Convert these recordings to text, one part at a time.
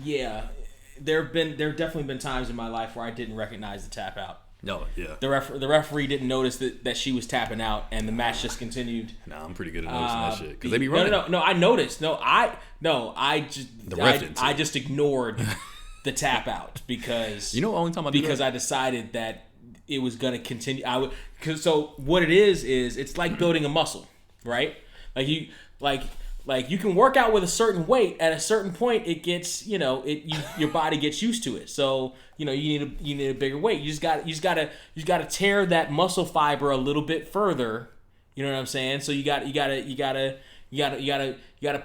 Yeah, there have definitely been times in my life where I didn't recognize the tap out. No, yeah. The referee didn't notice that she was tapping out, and the match just continued. Nah, I'm pretty good at noticing that shit because they be running. No, I noticed. I just ignored the tap out because you know, only time I do because that? I decided that it was gonna continue. So what it is it's like building a muscle, right? Like you can work out with a certain weight. At a certain point, it gets your body gets used to it. So you need a bigger weight. You just gotta tear that muscle fiber a little bit further. You know what I'm saying? So you gotta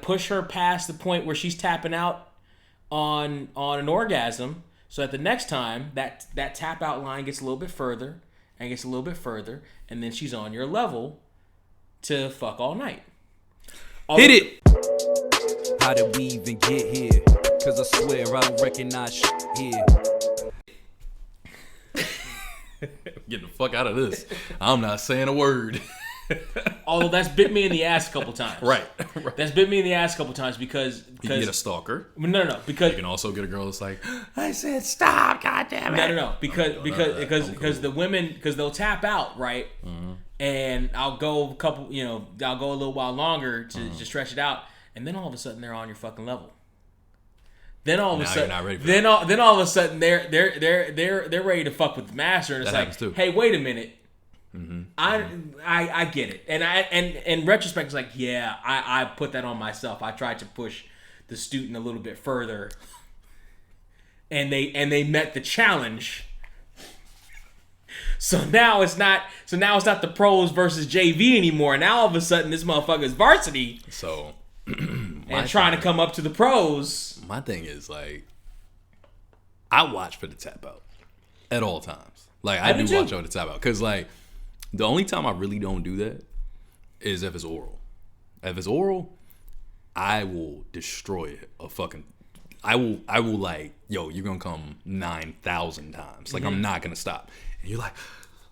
push her past the point where she's tapping out on an orgasm. So at the next time that tap out line gets a little bit further and gets a little bit further, and then she's on your level to fuck all night. Hit it! How did we even get here? Cause I swear I don't recognize shit here. Get the fuck out of this. I'm not saying a word. Although that's bit me in the ass a couple times. Right. That's bit me in the ass a couple times because you can get a stalker. No, because you can also get a girl that's like, I said stop, goddamn it. No, because the women, because they'll tap out, right? Mm-hmm. And I'll go I'll go a little while longer to stretch it out, and then all of a sudden they're on your fucking level. Then all of a sudden, then all of a sudden they're ready to fuck with the master, and it's that like, hey, wait a minute. Mm-hmm. I get it, and in retrospect, it's like, yeah, I put that on myself. I tried to push the student a little bit further, and they met the challenge. So now it's not the pros versus JV anymore. Now all of a sudden this motherfucker's varsity. So and trying to come up to the pros. My thing is like, I watch for the tap out at all times. Like I do watch for the tap out because like the only time I really don't do that is if it's oral. If it's oral, I will destroy a fucking. I will like, yo, you're gonna come 9,000 times. Like I'm not gonna stop. And you're like,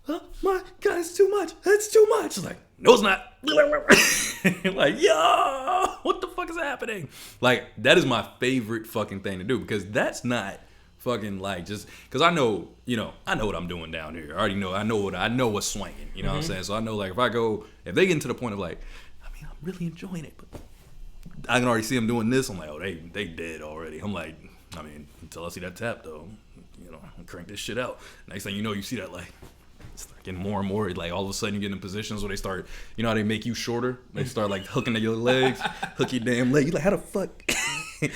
oh my God, it's too much. It's too much. It's like, no, it's not. Like, yo, what the fuck is happening? Like, that is my favorite fucking thing to do because that's not fucking like just because I know what I'm doing down here. I already know. I know what's swinging. You know what I'm saying? So I know like if they get to the point of like, I mean, I'm really enjoying it, but I can already see them doing this. I'm like, oh, they dead already. I'm like, I mean, until I see that tap though. Crank this shit out. Next thing you know, you see that like it's getting more and more. Like all of a sudden, you get in positions where they start. You know how they make you shorter? They start like hooking at your legs, hook your damn leg. You like how the fuck? You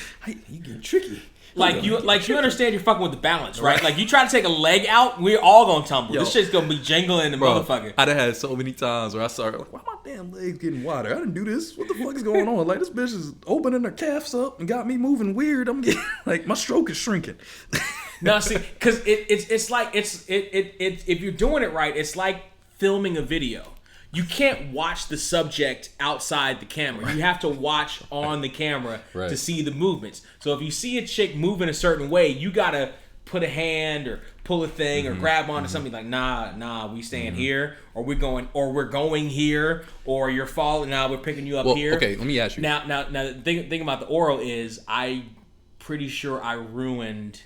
getting tricky. Like you understand you're fucking with the balance, right? Like you try to take a leg out, we're all gonna tumble. This shit's gonna be jingling the motherfucker. I done had so many times where I started like, why my damn legs getting wider? I didn't do this. What the fuck is going on? Like this bitch is opening her calves up and got me moving weird. I'm getting like my stroke is shrinking. No, see, because it's like if you're doing it right, it's like filming a video. You can't watch the subject outside the camera. You have to watch on the camera to see the movements. So if you see a chick moving a certain way, you gotta put a hand or pull a thing or grab onto something like, nah, we staying here, or we're going here, or you're falling. Now we're picking you up here. Okay, let me ask you. Now, the thing about the oral is, I'm pretty sure I ruined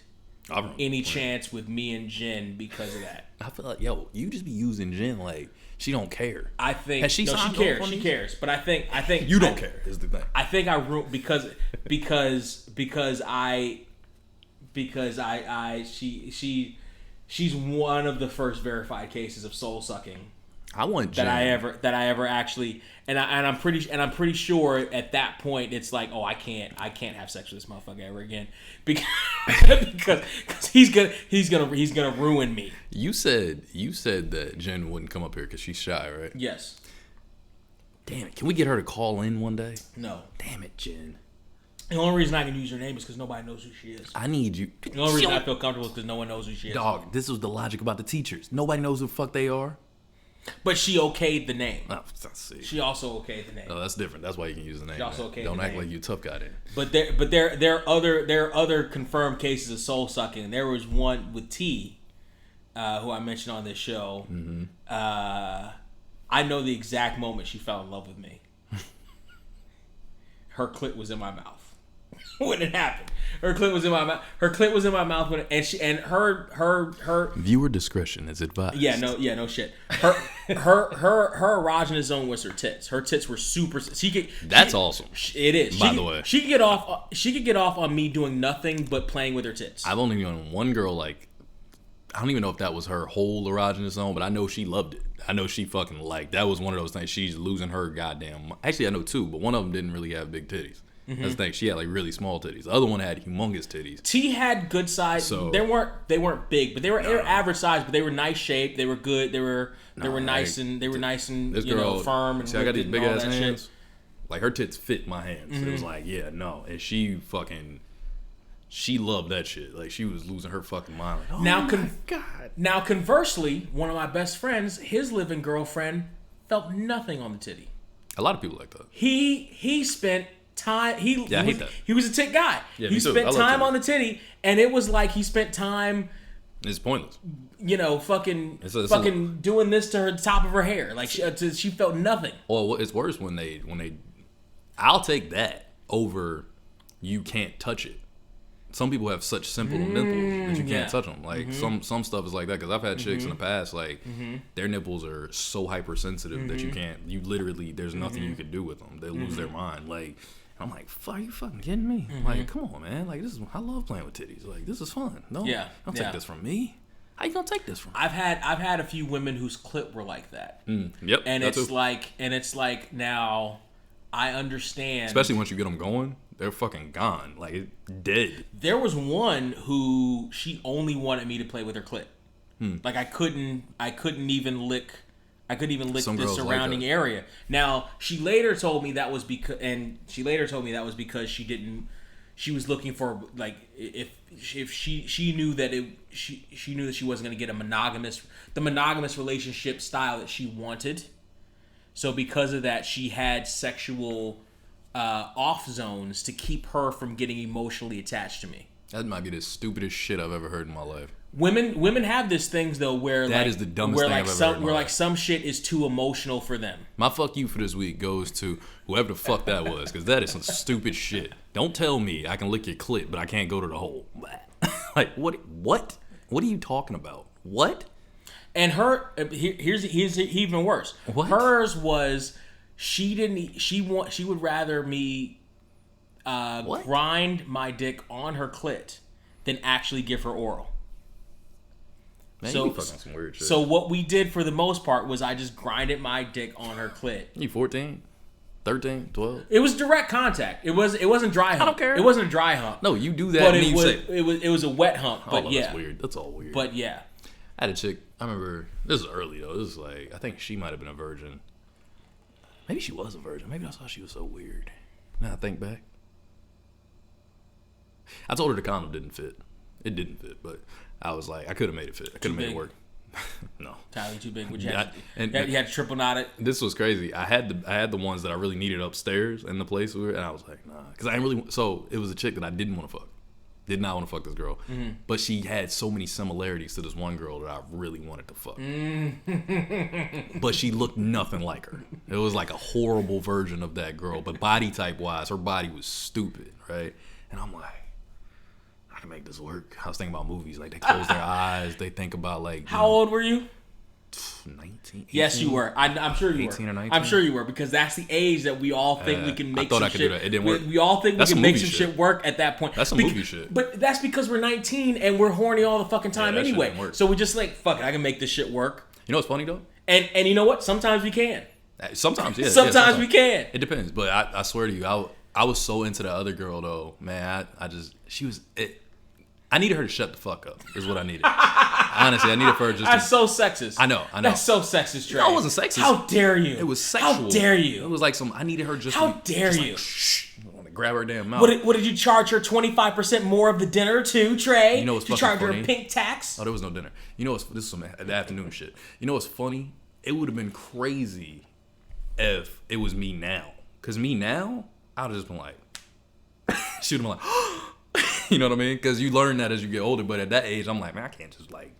any chance with me and Jen because of that. I feel like, yo, you just be using Jen like. She don't care. I think she cares. She cares, but I think you don't care is the thing. I think I ruined because she's one of the first verified cases of soul sucking. I want Jen. that I ever actually and I'm pretty sure at that point it's like, oh, I can't have sex with this motherfucker ever again because he's gonna ruin me. You said that Jen wouldn't come up here because she's shy, right? Yes. Damn it! Can we get her to call in one day? No. Damn it, Jen. The only reason I can use her name is because nobody knows who she is. I need you. The only reason I feel comfortable is because no one knows who she is. Dog, this was the logic about the teachers. Nobody knows who the fuck they are. But she okayed the name. Oh, let's see. She also okayed the name. Oh, that's different. That's why you can use the name. She also okayed Don't the act name. like you tough guy then. But there are other confirmed cases of soul sucking. There was one with T, who I mentioned on this show. Mm-hmm. I know the exact moment she fell in love with me. Her clit was in my mouth. when it happened. Her clit was in my mouth. Her clit was in my mouth when her viewer discretion is advised. No shit. Her erogenous zone was her tits. Her tits were super. That's awesome. It is. By the way, she could get off. She could get off on me doing nothing but playing with her tits. I've only known one girl like. I don't even know if that was her whole erogenous zone, but I know she loved it. I know she fucking liked. That was one of those things. She's losing her goddamn. Actually, I know two, but one of them didn't really have big titties. Mm-hmm. That's the thing. She had like really small titties. The other one had humongous titties. T had good size. So, they weren't big, but they were average size. But they were nice shaped. They were good. They were nice and this girl, firm. And see, I got these big ass hands. Shit. Like her tits fit my hands. Mm-hmm. So it was like, and she loved that shit. Like she was losing her fucking mind. Like, God. Now conversely, one of my best friends, his living girlfriend, felt nothing on the titty. A lot of people like that. He spent time. He was a tit guy. Yeah, he spent time on the titty, and it was like he spent time. It's pointless. Fucking doing this to her top of her hair. Like she felt nothing. Well, it's worse when they. I'll take that over. You can't touch it. Some people have such simple nipples that you can't touch them. Like some stuff is like that because I've had chicks in the past like their nipples are so hypersensitive that you can't. You literally there's nothing you can do with them. They lose their mind. Like I'm like, fuck, are you fucking kidding me? Like, come on, man. Like I love playing with titties. Like this is fun. No, don't take this from me. How you gonna take this from me? I've had a few women whose clit were like that. Yep. And it's like now I understand. Especially once you get them going. They're fucking gone, like dead. There was one who she only wanted me to play with her clit. Like I couldn't even lick the surrounding area. Now she later told me that was because she was looking for like if she knew that she knew that she wasn't going to get the monogamous relationship style that she wanted. So because of that, she had sexual off zones to keep her from getting emotionally attached to me. That might be the stupidest shit I've ever heard in my life. Women have these things though where that is the dumbest thing I've ever heard in my life. Some shit is too emotional for them. My fuck you for this week goes to whoever the fuck that was because that is some stupid shit. Don't tell me I can lick your clit but I can't go to the hole. Like what are you talking about? What? And her here's even worse. What? Hers was she would rather me grind my dick on her clit than actually give her oral. Man, you fucking some weird shit. So what we did for the most part was I just grinded my dick on her clit. You 14? 13? 12? It was direct contact. It wasn't dry hump. I don't care. It wasn't a dry hump. No, you do that but and you say it was a wet hump. But yeah. That's weird. That's all weird. But yeah. I had a chick, I remember, this is early though. This is like, I think she might have been a virgin. Maybe she was a virgin. Maybe that's why she was so weird. Now I think back. I told her the condom didn't fit. It didn't fit, but I was like, I could have made it fit. I could have made it work. No. Tyler, too big. You had to triple knot it. This was crazy. I had the ones that I really needed upstairs in the place we were, and I was like, nah, because I didn't really. So it was a chick that I didn't want to fuck. Did not want to fuck this girl, but she had so many similarities to this one girl that I really wanted to fuck. But she looked nothing like her. It was like a horrible version of that girl, but body type wise, her body was stupid, right? And I'm like, I can make this work. I was thinking about movies, like they close their eyes, they think about like. How old were you? 19. 18? Yes, you were. I'm sure you were. 18 or 19? I'm sure you were because that's the age that we all think we can make. I thought some I could shit. do that. It didn't work. We all think that's we can make some shit work at that point. That's some movie shit. But that's because we're 19 and we're horny all the fucking time anyway. So we just like fuck it. I can make this shit work. You know what's funny though? And you know what? Sometimes we can. Sometimes, yeah. Sometimes we can. It depends. But I swear to you, I was so into the other girl though, man. I needed her to shut the fuck up. Is what I needed. Honestly, I needed her just. That's so sexist. I know. That's so sexist, Trey. No, it wasn't sexist. How dare you? It was sexual. How dare you? It was like I needed her just. How dare you? Like, shh. I want to grab her damn mouth. What did you charge her 25% more of the dinner too, Trey? You know what's to fucking charge funny? her a pink tax? Oh, there was no dinner. You know what's this is some afternoon shit. You know what's funny? It would have been crazy if it was me now. Cause me now, I would have just been like, she would have been like. You know what I mean? Because you learn that as you get older. But at that age, I'm like, man, I can't just like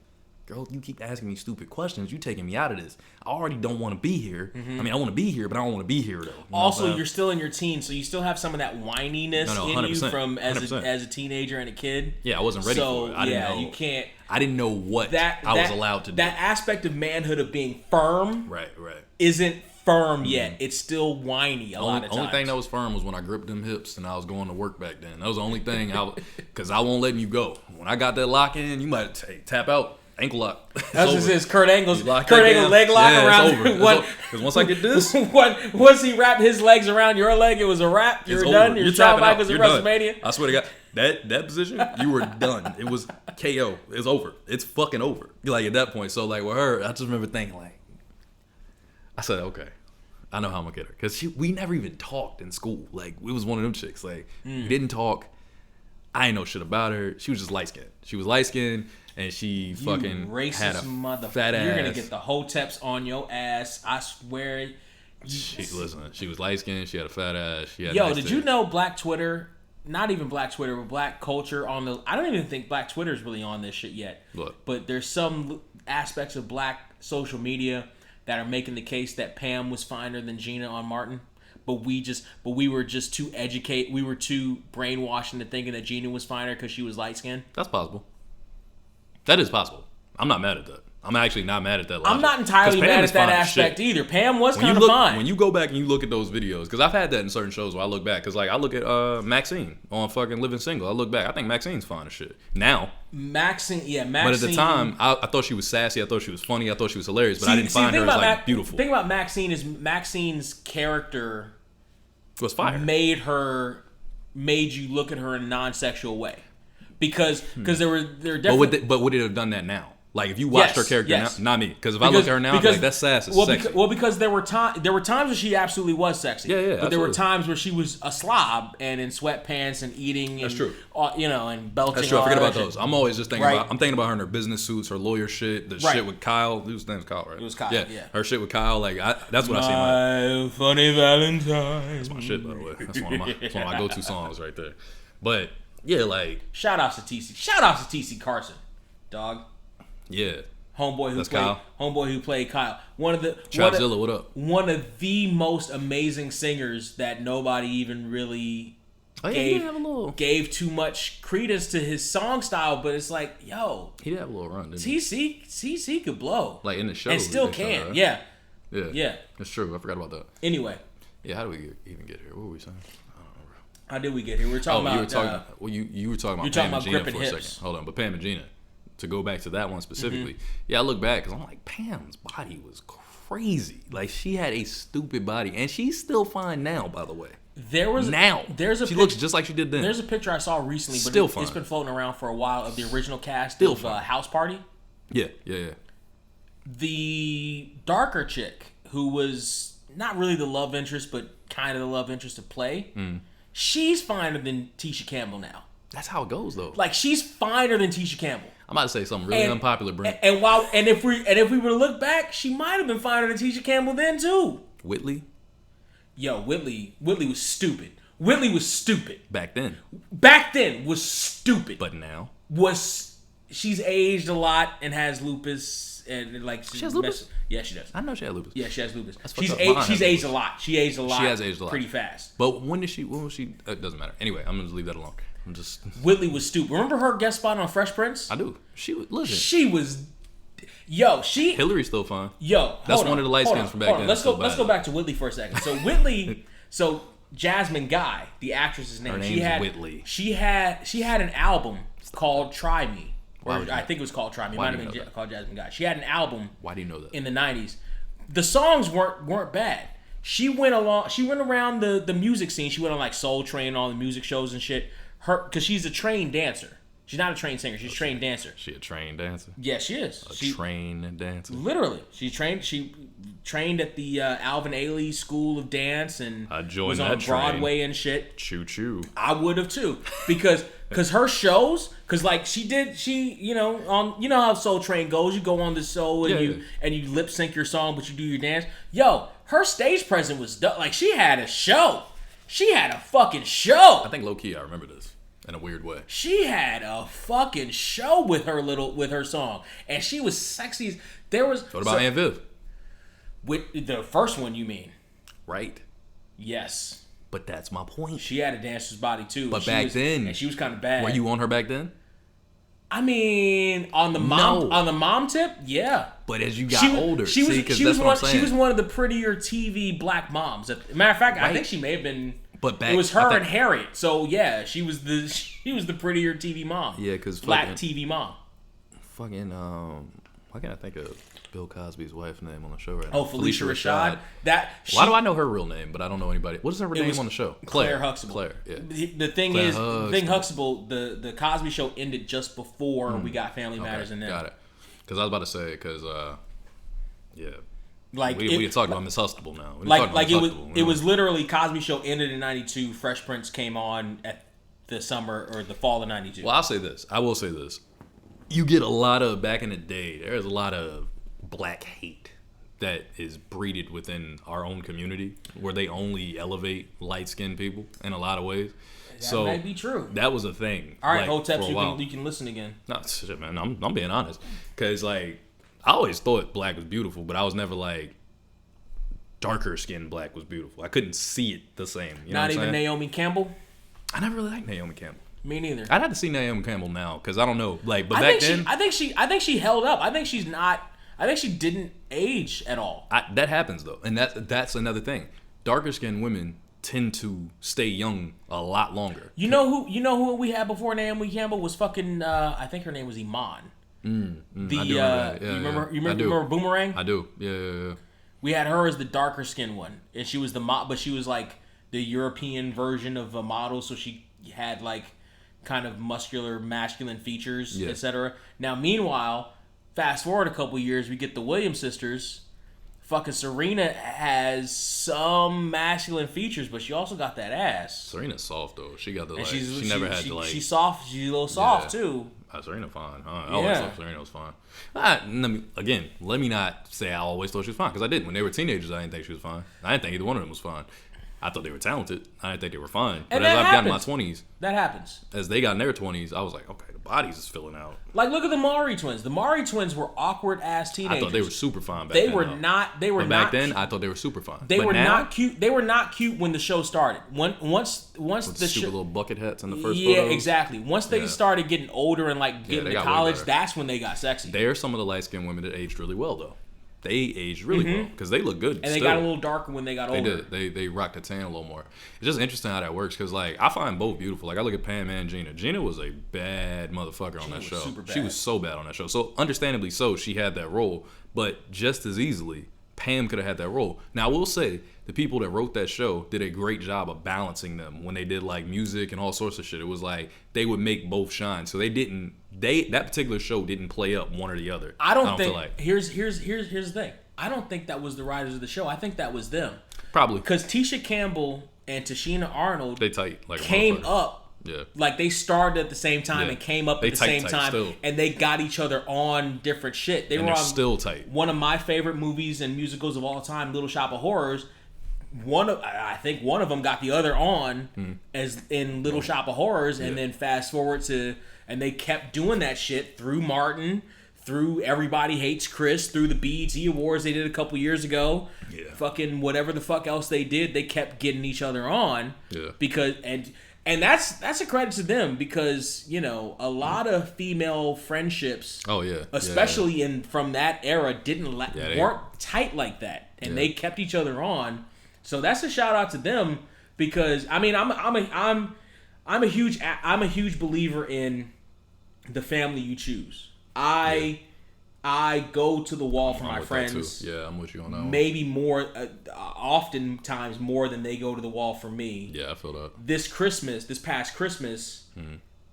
girl, you keep asking me stupid questions. You taking me out of this. I already don't want to be here. I mean, I want to be here, but I don't want to be here, though. Also, you're still in your teens, so you still have some of that whininess in you from as a teenager and a kid. Yeah, I wasn't ready for it. I didn't know. You can't. I didn't know what I was allowed to do. That aspect of manhood of being firm right. isn't firm yet. It's still whiny a lot of times. The only thing that was firm was when I gripped them hips and I was going to work back then. That was the only thing, because I won't let you go. When I got that lock in, you might tap out. Ankle lock. That's what it is. Kurt Angle's leg lock around. Because once I get this, once he wrapped his legs around your leg, it was a wrap. You're done. Your child Mike was at WrestleMania. I swear to God, that position, you were done. It was KO. It's over. It's fucking over. Like at that point. So like with her, I just remember thinking like, I said, okay, I know how I'm gonna get her because we never even talked in school. Like it was one of them chicks. Like we didn't talk. I ain't know shit about her. She was just light skinned. She was light skinned. And she fucking had a fat ass. You're gonna get the hoteps on your ass. I swear. She was light skinned. She had a fat ass. She had did you know Black Twitter? Not even Black Twitter, but Black culture on the. I don't even think Black Twitter is really on this shit yet. Look. But there's some aspects of Black social media that are making the case that Pam was finer than Gina on Martin. But we were just too educated. We were too brainwashed into thinking that Gina was finer because she was light skinned. That's possible. That is possible. I'm not mad at that. I'm actually not mad at that logic. I'm not entirely mad at that aspect either. Pam was kind of fine. When you go back and you look at those videos, because I've had that in certain shows where I look back. Because like I look at Maxine on fucking Living Single. I look back. I think Maxine's fine as shit. Now. Maxine. But at the time, I thought she was sassy. I thought she was funny. I thought she was hilarious. But I didn't find her as like beautiful. The thing about Maxine is Maxine's character was fire. Made you look at her in a non-sexual way. Because there were definitely... But would it have done that now? Like, if you watched her character now, not me. Because if I look at her now, I'm like, that's sass. It's sexy. Because there were times where she absolutely was sexy. Yeah, but absolutely. there were times where she was a slob and in sweatpants and eating. And, that's true. And belching. That's true. I forget about those. I'm always just thinking about. I'm thinking about her in her business suits, her lawyer shit, the shit with Kyle. His name's Kyle, right? It was Kyle. Yeah. Her shit with Kyle. Like, that's what I see. My funny Valentine. That's my shit, by the way. That's one of my go-to songs right there. But yeah, like shout outs to TC Carson, dog. Yeah. Homeboy who played Kyle. What up? One of the most amazing singers that nobody even really gave too much credence to his song style, but it's like, yo, he did have a little run, didn't he? TC could blow. Like in the show. And still can. Right? Yeah. That's true. I forgot about that. Anyway. Yeah, how do we even get here? What were we saying? How did we get here? We were talking about... You were talking about Pam and Gina for a second. Hold on, but Pam and Gina. To go back to that one specifically, I look back because I'm like, Pam's body was crazy. Like, she had a stupid body, and she's still fine now, by the way. She looks just like she did then. There's a picture I saw recently, but it's been floating around for a while of the original cast of House Party. Yeah. The darker chick, who was not really the love interest, but kind of the love interest to play, she's finer than Tisha Campbell now. That's how it goes, though. Like, she's finer than Tisha Campbell. I'm about to say something really unpopular, Brent. And if we were to look back, she might have been finer than Tisha Campbell then too. Whitley? Yo, Whitley was stupid. Whitley was stupid. Back then was stupid. But now? She's aged a lot and has lupus and like she has lupus? Yeah, she does. I know she had lupus. Yeah, she has lupus. She's aged a lot. She aged a lot. She has aged a lot. Pretty fast. But when was she? It doesn't matter. Anyway, I'm gonna leave that alone. Whitley was stupid. Remember her guest spot on Fresh Prince? I do. Hillary's still fine. That's one of the light skins from back then. Let's go back to Whitley for a second. So Whitley, Jasmine Guy, the actress's name. Her name's Whitley. She had an album called Try Me. I think it was called Try Me. It might have been called Jasmine Guy. She had an album. Why do you know that? In the 90s. The songs weren't bad. She went around the music scene. She went on like Soul Train and all the music shows and shit. Because she's a trained dancer. She's not a trained singer. She's a trained dancer. She a trained dancer? Yeah, she is. Trained dancer. Literally. She trained at the Alvin Ailey School of Dance and was on Broadway and shit. Choo choo. I would have too. Because her shows, like how Soul Train goes. You go on the show and you lip sync your song, but you do your dance. Yo, her stage presence was like she had a show. She had a fucking show. I think low key I remember this. in a weird way. She had a fucking show with her song, and she was sexy. What about Aunt Viv? With the first one, you mean? Right. Yes. But that's my point. She had a dancer's body too. But back then, and she was kind of bad. Were you on her back then? I mean, on the mom tip, yeah. But as you got older, she was one of the prettier TV black moms. Matter of fact, right. I think she may have been. But it was her and Harriet. So yeah, she was the prettier TV mom. Yeah, because black TV mom. Fucking why can't I think of Bill Cosby's wife's name on the show right now? Oh, Felicia Rashad. Why do I know her real name, but I don't know anybody? What is her name on the show? Claire Huxtable. Claire, yeah. The thing Huxtable, the Cosby Show ended just before we got Family Matters and then. Got it. Because I was about to say, yeah. Like we talked about Miss Huxtable now. It was literally Cosby Show ended in '92. Fresh Prince came on at the summer or the fall of '92. Well, I will say this. You get a lot of, back in the day, there's a lot of black hate that is breeded within our own community where they only elevate light-skinned people in a lot of ways. That might be true. That was a thing. All right, Hotep, you can listen again. No, shit, man. I'm being honest. Because, I always thought black was beautiful, but I was never, darker skinned black was beautiful. I couldn't see it the same. Not even Naomi Campbell? I never really liked Naomi Campbell. Me neither. I'd have to see Naomi Campbell now because I don't know. But back then, I think she held up. I think she didn't age at all. That happens though, and that's another thing. Darker skinned women tend to stay young a lot longer. You know who we had before Naomi Campbell was fucking. I think her name was Iman. I do remember that. You remember Boomerang? I do. Yeah. We had her as the darker skinned one, and she was but she was like the European version of a model, so she had kind of muscular, masculine features, etc. Now, meanwhile, fast forward a couple years, we get the Williams sisters. Fucking Serena has some masculine features, but she also got that ass. Serena's soft though. She got the she never had to She's soft. She's a little soft too. Serena fine. I always thought Serena was fine. Let me not say I always thought she was fine because I didn't. When they were teenagers, I didn't think she was fine. I didn't think either one of them was fine. I thought they were talented. I didn't think they were fine. But as I've gotten in my 20s, that happens. As they got in their 20s, I was like, okay, the bodies is filling out. Look at the Maury twins. The Maury twins were awkward ass teenagers. I thought they were super fine back then. Back then, I thought they were super fine. They were not cute. They were not cute when the show started. Once the stupid little bucket hats in the first photos. Yeah, exactly. Once they started getting older and getting to college, that's when they got sexy. They're some of the light skinned women that aged really well though. They aged really well because they look good. And they got a little darker when they got older. They did. They rocked the tan a little more. It's just interesting how that works because I find both beautiful. I look at Pam and Gina. Gina was a bad motherfucker on that show. She was so bad on that show. So understandably so, she had that role. But just as easily, Pam could have had that role. Now I will say the people that wrote that show did a great job of balancing them when they did music and all sorts of shit. It was they would make both shine. So that particular show didn't play up one or the other. I don't think here's the thing. I don't think that was the writers of the show. I think that was them. Probably. Because Tisha Campbell and Tashina Arnold they tight came up. Yeah. They started at the same time and came up at the same time still. And they got each other on different shit. They're still tight. One of my favorite movies and musicals of all time, Little Shop of Horrors. I think one of them got the other on as in Little Shop of Horrors, and then fast forward to, and they kept doing that shit through Martin, through Everybody Hates Chris, through the BET Awards they did a couple years ago. Yeah. Fucking whatever the fuck else they did, they kept getting each other on. Yeah. Because and that's a credit to them because a lot of female friendships. Oh yeah. Especially from that era weren't tight like that, and they kept each other on. So that's a shout out to them because I'm a huge believer in the family you choose. I go to the wall for my friends. Yeah, I'm with you on that one. Maybe more, oftentimes more than they go to the wall for me. Yeah, I feel that. This past Christmas,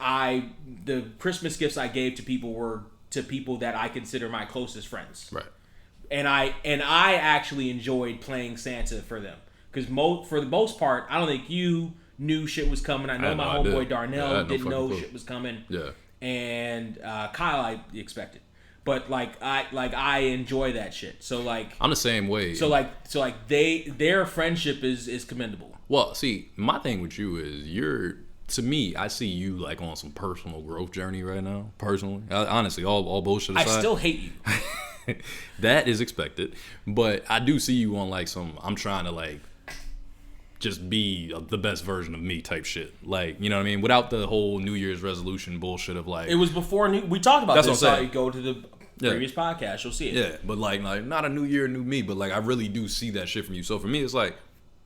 the Christmas gifts I gave to people were to people that I consider my closest friends. Right. And I actually enjoyed playing Santa for them because for the most part, I don't think you knew shit was coming. I know my homeboy Darnell didn't know shit was coming. Yeah. And Kyle, I expected, but I enjoy that shit. So I'm the same way. So their friendship is commendable. Well, see, my thing with you is to me, I see you like on some personal growth journey right now. Personally, honestly, all bullshit aside, I still hate you. That is expected, but I do see you on like some. I'm trying to like just be the best version of me type shit. Like, you know what I mean? Without the whole New Year's resolution bullshit of like. It was before we talked about that's this. What I'm so saying. you go to the previous podcast, you'll see it. Yeah, but like not a new year, new me, but like I really do see that shit from you. So for me, it's like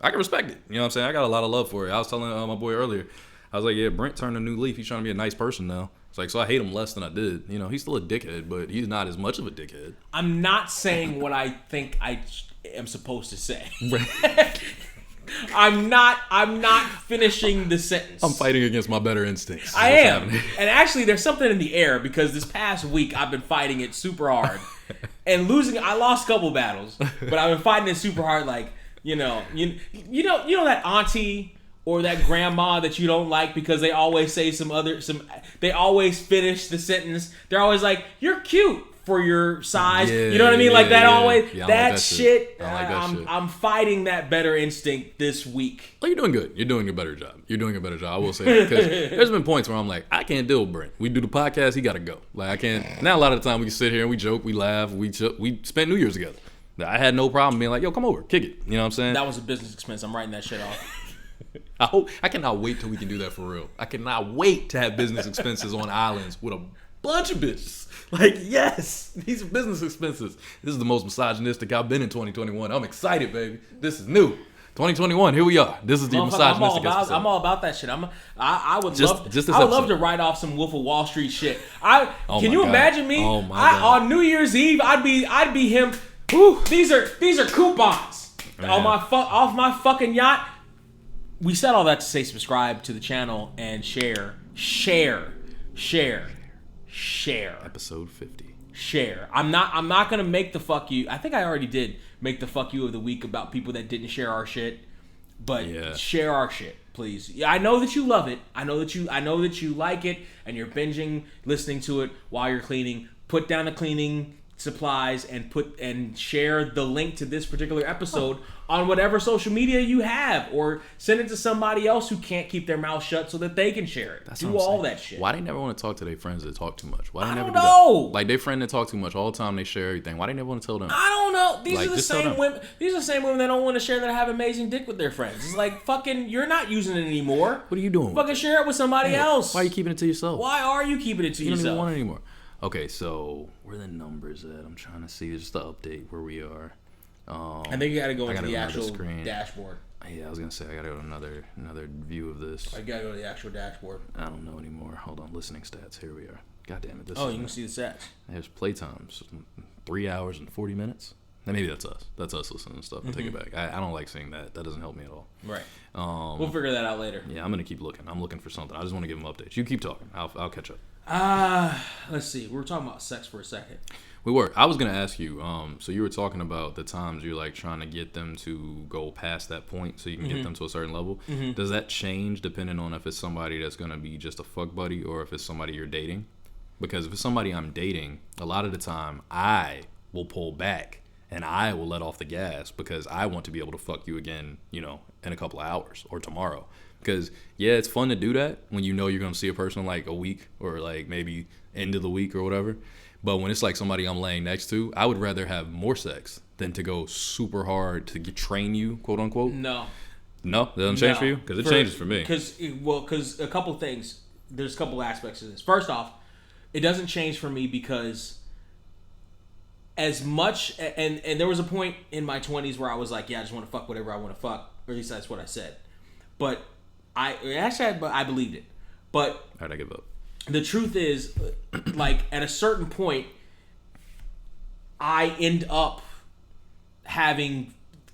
I can respect it. You know what I'm saying? I got a lot of love for it. I was telling my boy earlier, I was like, yeah, Brent turned a new leaf. He's trying to be a nice person now. It's like, so I hate him less than I did. You know, he's still a dickhead, but he's not as much of a dickhead. I'm not saying what I think I am supposed to say. I'm not finishing the sentence. I'm fighting against my better instincts. I am. And actually, there's something in the air because this past week I've been fighting it super hard. And I lost a couple battles, but I've been fighting it super hard. Like, you know that auntie or that grandma that you don't like because they always say they always finish the sentence. They're always like, "You're cute for your size." You know what I mean? Like that always. Yeah, that shit. I don't like that shit. I'm fighting that better instinct this week. Oh, you're doing good. You're doing a better job. I will say that. Because there's been points where I'm like, I can't deal with Brent. We do the podcast, he got to go. Like I can't. Now a lot of the time we can sit here and we joke, we laugh, we spent New Year's together. I had no problem being like, yo, come over, kick it. You know what I'm saying? That was a business expense. I'm writing that shit off. I cannot wait till we can do that for real. I cannot wait to have business expenses on islands with a bunch of bitches. Like, yes, these are business expenses. This is the most misogynistic I've been in 2021. I'm excited, baby. This is new. 2021, here we are. This is the misogynistic episode. I'm all about that shit. I would love to write off some Wolf of Wall Street shit. Can you imagine me? Oh my God. On New Year's Eve, I'd be him. Whew, these are coupons on off my fucking yacht. We said all that to say subscribe to the channel and share. Episode 50. Share. I'm not gonna make the fuck you. I think I already did make the fuck you of the week about people that didn't share our shit. But share our shit, please. Yeah, I know that you love it. I know that you like it, and you're binging, listening to it while you're cleaning. Put down the cleaning supplies and share the link to this particular episode on whatever social media you have, or send it to somebody else who can't keep their mouth shut so that they can share it. Do all that shit. Why they never want to talk to their friends that talk too much? Why they never do that? Like their friend that talk too much all the time, they share everything. Why they never want to tell them? I don't know. These are the same women. These are the same women that don't want to share that have amazing dick with their friends. It's like, fucking, you're not using it anymore. What are you doing? Fucking share it with somebody else. Why are you keeping it to yourself? Why are you keeping it to yourself? You don't even want it anymore. Okay, so where are the numbers at? I'm trying to see just the update where we are. I think you got to go into the actual dashboard. Yeah, I was gonna say I gotta go to another view of this. I gotta go to the actual dashboard. I don't know anymore. Hold on, listening stats. Here we are. God damn it! You can see the stats. There's playtimes, 3 hours and 40 minutes. And maybe that's us. That's us listening to stuff. Take it back. I don't like seeing that. That doesn't help me at all. Right. We'll figure that out later. Yeah, I'm gonna keep looking. I'm looking for something. I just want to give them updates. You keep talking. I'll catch up. Let's see. We were talking about sex for a second. We were. I was gonna ask you. So you were talking about the times you're like trying to get them to go past that point, so you can get them to a certain level. Does that change depending on if it's somebody that's gonna be just a fuck buddy or if it's somebody you're dating? Because if it's somebody I'm dating, a lot of the time I will pull back and I will let off the gas because I want to be able to fuck you again, in a couple of hours or tomorrow. Because, yeah, it's fun to do that when you know you're going to see a person like a week or like maybe end of the week or whatever. But when it's like somebody I'm laying next to, I would rather have more sex than to go super hard to train you, quote unquote. No, that doesn't change for you? Because it changes for me. Because a couple things. There's a couple aspects of this. First off, it doesn't change for me because as much, and there was a point in my 20s where I was like, yeah, I just want to fuck whatever I want to fuck. Or at least that's what I said. But I believed it. But how'd I give up? The truth is, like, at a certain point, I end up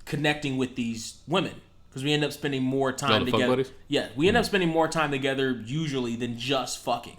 connecting with these women. Because we end up spending more time together. Yeah, we end up spending more time together usually than just fucking.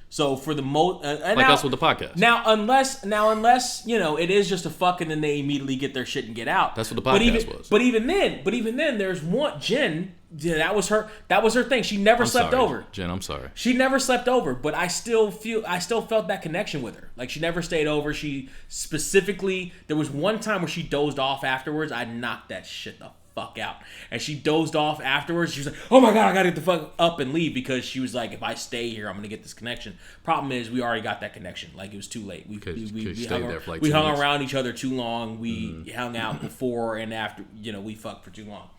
So for the most, us with the podcast. Now unless it is just a fuck and then they immediately get their shit and get out. That's what the podcast was. But even then, there's one Jen. Yeah, that was her thing. She never slept over. Jen, I'm sorry. She never slept over, but I still felt that connection with her. Like she never stayed over. She specifically, there was one time where she dozed off afterwards. I knocked that shit the fuck out. And she dozed off afterwards. She was like, oh my God, I gotta get the fuck up and leave, because she was like, if I stay here, I'm gonna get this connection. Problem is, we already got that connection. Like, it was too late. We hung around each other too long. We hung out before and after, we fucked for too long.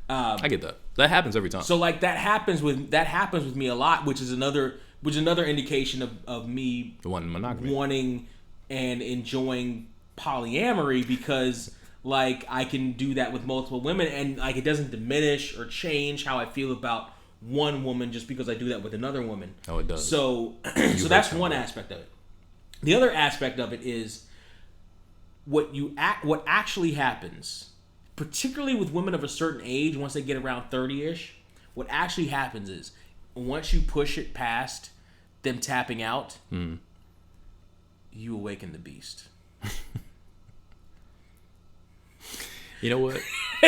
I get that. That happens every time. So like that happens with me a lot, which is another indication of me wanting and enjoying polyamory, because like I can do that with multiple women, and like it doesn't diminish or change how I feel about one woman just because I do that with another woman. Oh, it does. So that's one aspect of it. The other aspect of it is what actually happens, particularly with women of a certain age, once they get around 30-ish. What actually happens is, once you push it past them tapping out, you awaken the beast. You know what?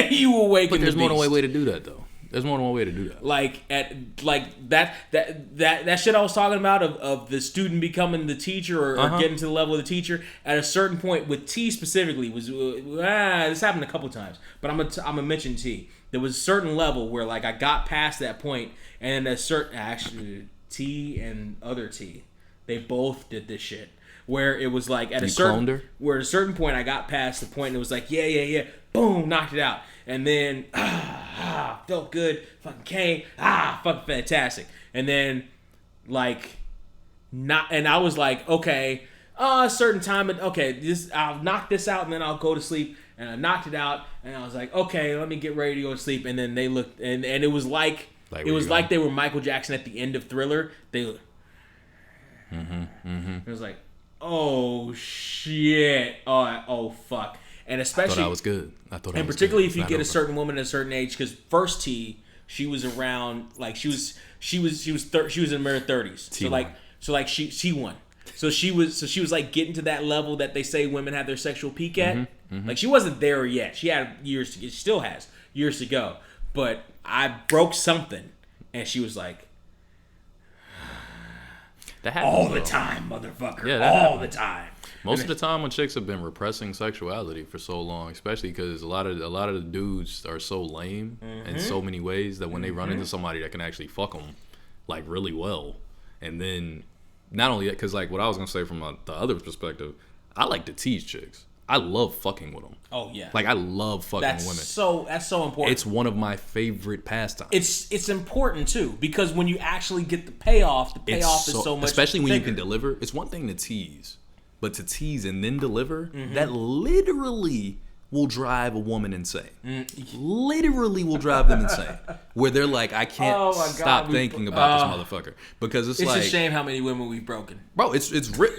You awaken the beast. But there's more than one way to do that, though. There's more than one way to do that. Like that shit I was talking about of the student becoming the teacher or getting to the level of the teacher. At a certain point, with T specifically, was this happened a couple times, but I'm gonna mention T. There was a certain level where like I got past that point, and a certain actually T and other T, they both did this shit. Where it was like at a certain point I got past the point and it was like yeah, boom, knocked it out, and then felt good, fucking came, fucking fantastic, and then like not, and I was like, okay, a certain time, I'll knock this out and then I'll go to sleep, and I knocked it out and I was like, okay, let me get ready to go to sleep, and then they looked and it was like they were Michael Jackson at the end of Thriller. They looked, It was like, oh shit, oh fuck. And especially, I thought I was good. And particularly if you get a certain woman at a certain age, because first T, she was around like she was in her 30s. She won. So she was like getting to that level that they say women have their sexual peak at. Like she wasn't there yet. She had years to get. She still has years to go. But I broke something, and she was like, that happens all the time, motherfucker. Yeah, all the time. Most of the time when chicks have been repressing sexuality for so long, especially because a lot of the dudes are so lame in so many ways that when they run into somebody that can actually fuck them like really well, and then not only that, because like what I was gonna say from the other perspective, I like to tease chicks. I love fucking with them. Oh yeah, like I love fucking women. That's so important. It's one of my favorite pastimes. It's important too, because when you actually get the payoff, is so much. Especially when you can deliver. It's one thing to tease. But to tease and then deliver, that literally will drive a woman insane. Literally will drive them insane. Where they're like, I can't stop thinking about this motherfucker. Because it's like, a shame how many women we've broken. Bro,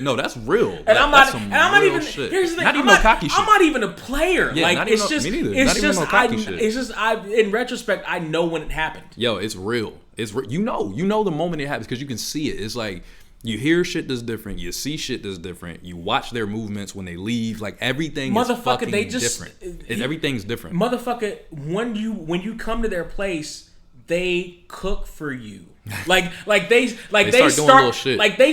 no, that's real. And I'm not even shit. Here's the thing. Not even no cocky shit. I'm not even a player. Yeah, like me neither. Not even no cocky shit. It's just in retrospect, I know when it happened. Yo, it's real. You know the moment it happens because you can see it. It's like, you hear shit that's different. You see shit that's different. You watch their movements when they leave. Like everything is fucking different. Everything's different. Motherfucker, when you come to their place, they cook for you. They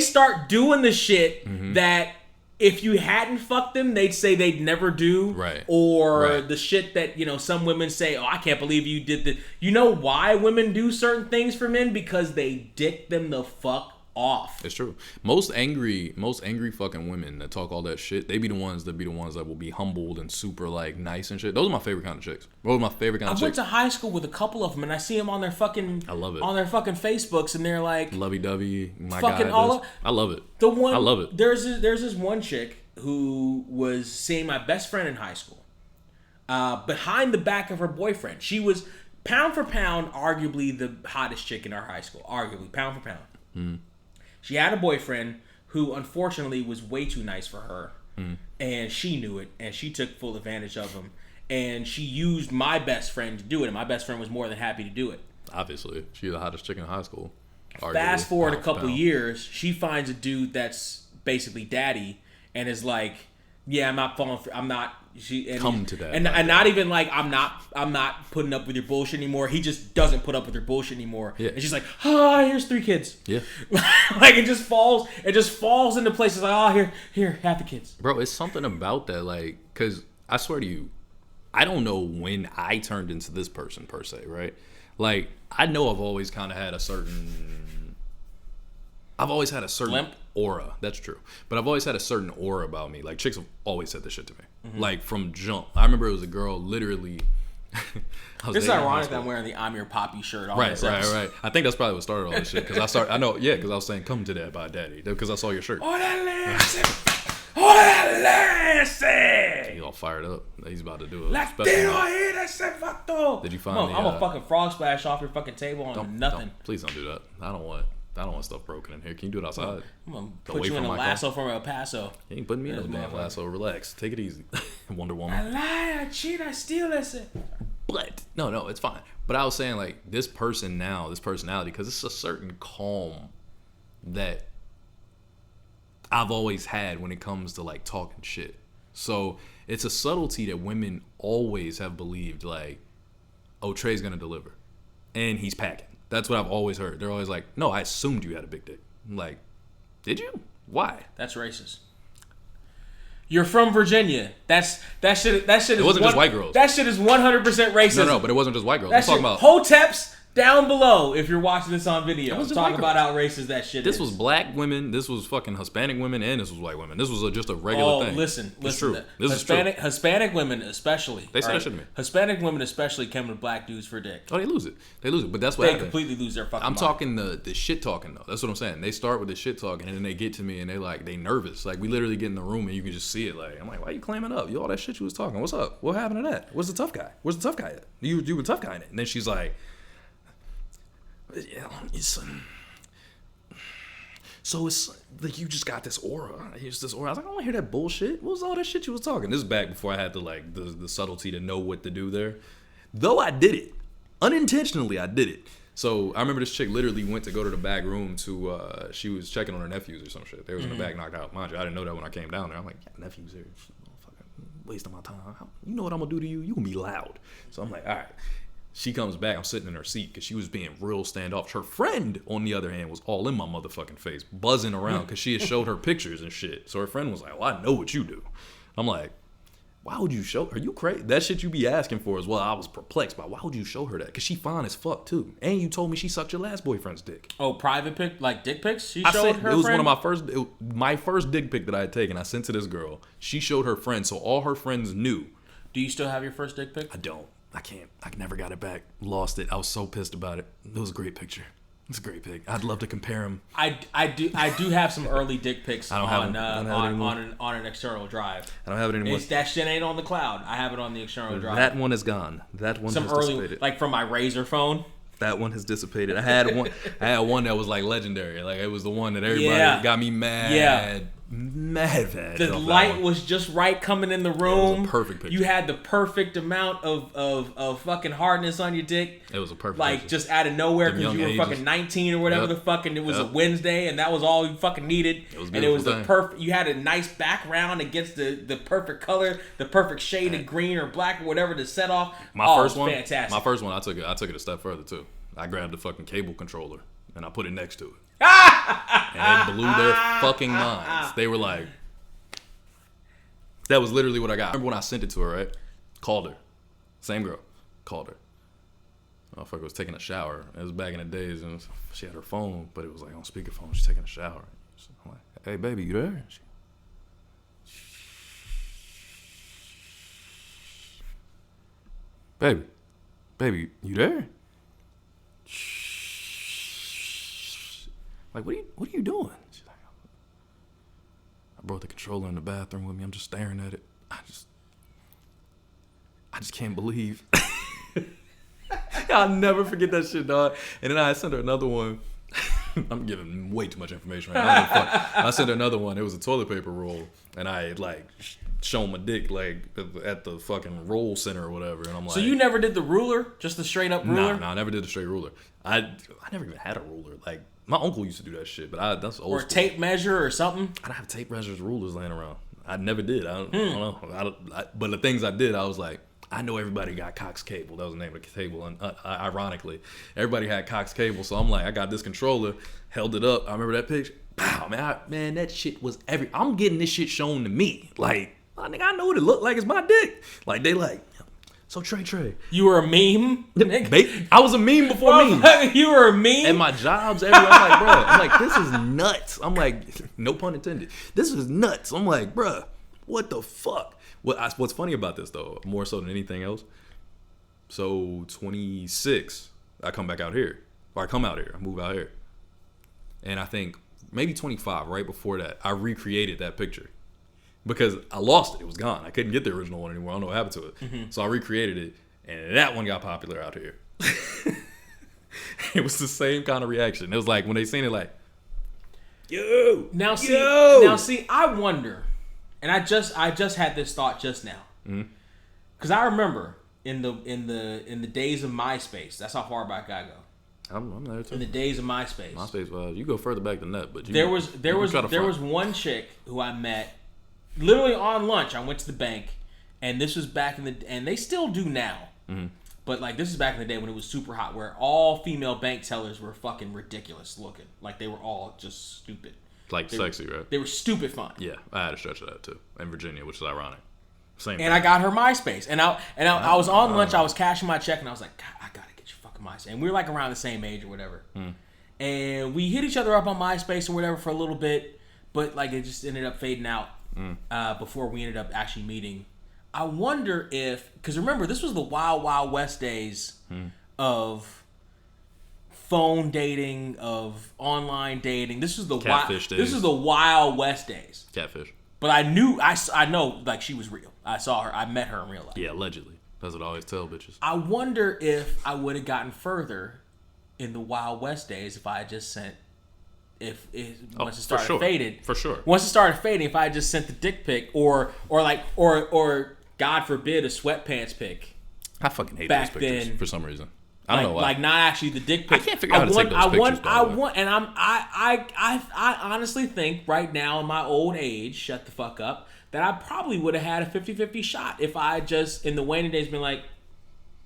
start doing the shit that if you hadn't fucked them, they'd say they'd never do. Right. Or the shit that, some women say, oh, I can't believe you did that. You know why women do certain things for men? Because they dick them the fuck off. It's true. Most angry fucking women that talk all that shit, they be the ones that will be humbled and super like nice and shit. Those are my favorite kind of chicks. I went to high school with a couple of them, and I see them on their fucking. I love it. On their fucking Facebooks, and they're like lovey-dovey. My fucking God, I love it. I love it. There's this one chick who was seeing my best friend in high school. Behind the back of her boyfriend, she was pound for pound, arguably the hottest chick in our high school. Arguably, pound for pound. She had a boyfriend who, unfortunately, was way too nice for her, and she knew it, and she took full advantage of him, and she used my best friend to do it, and my best friend was more than happy to do it. Obviously, she's the hottest chick in high school. Fast forward a couple years, she finds a dude that's basically daddy, and is like, yeah, I'm not falling for, I'm not. Come to that, and not even like I'm not putting up with your bullshit anymore. He just doesn't put up with your bullshit anymore. Yeah. And she's like, here's 3 kids. Yeah, like it just falls into places like, here, have the kids. Bro, it's something about that, like, because I swear to you, I don't know when I turned into this person per se, right? Like, I know I've always kind of had a certain Limp? aura. That's true. But I've always had a certain aura about me. Like, chicks have always said this shit to me. Mm-hmm. Like, from jump. I remember it was a girl literally... It's ironic that I'm wearing the I'm Your Poppy shirt on this episode. Right. I think that's probably what started all this shit. Because I was saying, come to that by daddy. Because I saw your shirt. Oh, that Lancy! He all fired up. He's about to do it. Latino here, that's it, vato. Did you find I'm a fucking frog splash off your fucking table on nothing. Please don't do that. I don't want stuff broken in here. Can you do it outside? I'm gonna put you in a lasso from El Paso. You ain't putting me in a damn lasso. Relax. Take it easy. Wonder Woman. I lie, I cheat, I steal, that's it. But no, it's fine. But I was saying, like, this person now, this personality, because it's a certain calm that I've always had when it comes to, like, talking shit. So it's a subtlety that women always have believed, like, oh, Trey's gonna deliver, and he's packing. That's what I've always heard. They're always like, no, I assumed you had a big dick. I'm like, did you? Why? That's racist. You're from Virginia. That shit. It wasn't just white girls. That shit is 100% racist. No, but it wasn't just white girls. I'm talking about Hoteps down below. If you're watching this on video, I'm talking about how racist that shit is. This was black women. This was fucking Hispanic women, and this was white women. This was just a regular thing. Listen. True. This is true. Hispanic women, especially. They said it shouldn't be. Hispanic women, especially, come with black dudes for dick. Oh, they lose it. But that's what they completely lose their fucking. I'm talking the shit talking though. That's what I'm saying. They start with the shit talking, and then they get to me, and they nervous. Like, we literally get in the room, and you can just see it. Like, I'm like, why are you clamming up? You all that shit you was talking. What's up? What happened to that? Where's the tough guy? Where's the tough guy at? You were tough guy in it. And then she's like, yeah, so it's like you just got this aura. It's this aura. I was like, I don't want to hear that bullshit. What was all that shit you was talking? This is back before I had the subtlety to know what to do there. Though I did it. Unintentionally, I did it. So I remember this chick literally went to go to the back room to, she was checking on her nephews or some shit. They was in the back knocked out. Mind you, I didn't know that when I came down there. I'm like, yeah, nephews are fucking wasting my time. You know what I'm going to do to you? You going to be loud. So I'm like, all right. She comes back. I'm sitting in her seat because she was being real standoffish. Her friend, on the other hand, was all in my motherfucking face, buzzing around because she had showed her pictures and shit. So her friend was like, well, I know what you do. I'm like, why would you show her? Are you crazy? That shit you be asking for as well. I was perplexed by why would you show her that? Because she fine as fuck, too. And you told me she sucked your last boyfriend's dick. Oh, private pic? Like dick pics? She showed her friend? It was one of my first dick pic that I had taken. I sent to this girl. She showed her friend, so all her friends knew. Do you still have your first dick pic? I don't. I can't. I never got it back. Lost it. I was so pissed about it. It was a great picture. It's a great pic. I'd love to compare them. I do have some early dick pics on an external drive. I don't have it anymore. That shit ain't on the cloud. I have it on the external drive. That one is gone. That one has dissipated. Like from my Razr phone. That one has dissipated. I had one that was like legendary. Like, it was the one that everybody got me mad. Yeah. Mad. The light was just right coming in the room. It was a perfect picture. You had the perfect amount of fucking hardness on your dick. It was a perfect picture. Just out of nowhere because you were fucking 19 or whatever the fuck, and it was a Wednesday, and that was all you fucking needed. It was and it was the perfect. You had a nice background against the perfect color, the perfect shade of green or black or whatever to set off. My first one, fantastic. My first one, I took it a step further too. I grabbed the fucking cable controller and I put it next to it. And it blew their fucking minds. They were like, that was literally what I got. I remember when I sent it to her, right? Called her. Same girl. Called her. Motherfucker was taking a shower. It was back in the days, and she had her phone, but it was like on speakerphone. She's taking a shower. So I'm like, hey, baby, you there? Baby, you there? Like, what are you doing? She's like, I brought the controller in the bathroom with me. I'm just staring at it. I just can't believe. I'll never forget that shit, dog. And then I sent her another one. I'm giving way too much information right now. I sent her another one. It was a toilet paper roll, and I had like shown my dick like at the fucking roll center or whatever. And I'm like, so you never did the ruler, just the straight up ruler? No, I never did the straight ruler. I never even had a ruler. Like, my uncle used to do that shit, but that's old. Or a tape measure or something. I don't have tape measures, rulers laying around. I never did. I don't know. But the things I did, I was like, I know everybody got Cox cable. That was the name of the cable. And ironically, everybody had Cox cable. So I'm like, I got this controller, held it up. I remember that picture. Wow, man, that shit was I'm getting this shit shown to me. Like, nigga, I know what it looked like. It's my dick. Like, they like, So Trey. You were a meme? I was a meme before memes. You were a meme? And my jobs everywhere. I'm like, bro. I'm like, this is nuts. I'm like, no pun intended. This is nuts. I'm like, bro, what the fuck? What's funny about this, though, more so than anything else, so 26, I come back out here. Or I come out here. I move out here. And I think maybe 25, right before that, I recreated that picture. Because I lost it. It was gone. I couldn't get the original one anymore. I don't know what happened to it. Mm-hmm. So I recreated it, and that one got popular out here. It was the same kind of reaction. It was like when they seen it, like, yo. Now see, I wonder, and I just had this thought just now, because I remember in the days of MySpace. That's how far back I go. I'm there too. In the days of MySpace. MySpace, you go further back than that, but there was one chick who I met. Literally on lunch, I went to the bank, and this was back in the, and they still do now, but like this is back in the day when it was super hot, where all female bank tellers were fucking ridiculous looking, like they were all just stupid, sexy, right? They were stupid fun. Yeah, I had a stretch of that too in Virginia, which is ironic. Same. And thing. I got her MySpace, and I was on lunch, I was cashing my check, and I was like, God, I gotta get your fucking MySpace, and we were like around the same age or whatever, and we hit each other up on MySpace or whatever for a little bit, but like it just ended up fading out. Before we ended up actually meeting. I wonder if, because remember, this was the Wild Wild West days of phone dating, of online dating. This was the catfish days. This is the Wild West days. Catfish. But I know like she was real. I saw her. I met her in real life. Yeah, allegedly. That's what I always tell bitches. I wonder if I would have gotten further in the Wild West days if I had just sent. Once it started fading, for sure. Once it started fading, if I had just sent the dick pic or God forbid a sweatpants pic. I fucking hate those pictures for some reason. I don't know why. Like not actually the dick pic. I can't figure out how to take those pictures. I honestly think right now in my old age, shut the fuck up, that I probably would have had a 50-50 shot if I just in the waning days been like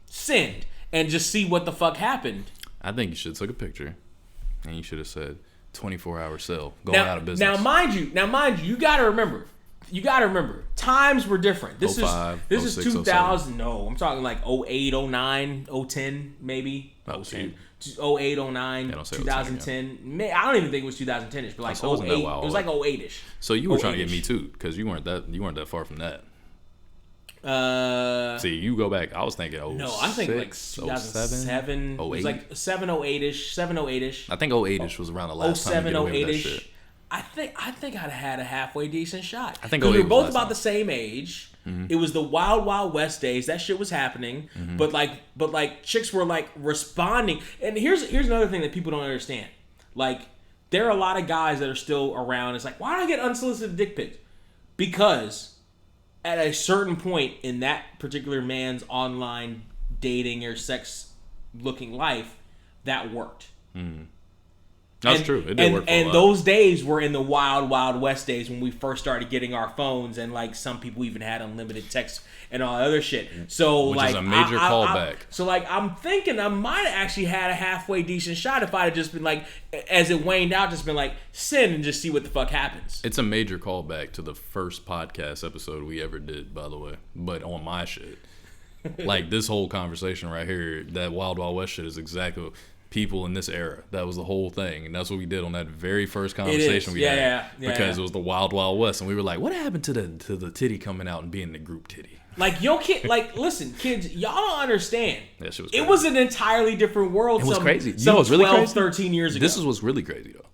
send and just see what the fuck happened. I think you should have took a picture and you should have said 24-hour sale going out of business. Now, mind you, you got to remember, times were different. This 05, is 06, 2000. 07. No, I'm talking like 08, 09, 010, maybe. 08, 09, 2010. I don't even think it was 2010ish, but like 08. It was like 08ish. So you were trying to get me too, because you weren't that far from that. See, you go back. I was thinking, no, I think like 2007. It was like 708ish. I think 08ish was around the last time you get away with that shit. I think I'd had a halfway decent shot. I think we were both about the same age. Mm-hmm. It was the Wild Wild West days. That shit was happening. Mm-hmm. But like chicks were like responding. And here's another thing that people don't understand. Like there are a lot of guys that are still around. It's like, why do I get unsolicited dick pics? Because at a certain point in that particular man's online dating or sex looking life, that worked. Mm. That's true. It did work for a and lot. Those days were in the Wild Wild West days when we first started getting our phones, and like some people even had unlimited text and all that other shit. So which like is a major callback. So like I'm thinking I might have actually had a halfway decent shot if I had just been like, as it waned out, just been like send and just see what the fuck happens. It's a major callback to the first podcast episode we ever did, by the way, but on my shit. Like this whole conversation right here, that Wild Wild West shit is exactly people in this era. That was the whole thing, and that's what we did on that very first conversation we had. Because it was the Wild Wild West, and we were like, "What happened to the titty coming out and being the group titty?" Like yo, kid, like listen, kids, y'all don't understand. That shit was crazy. It was an entirely different world. It was crazy. You know what's really 12, crazy? 13 years ago. This is what's really crazy though.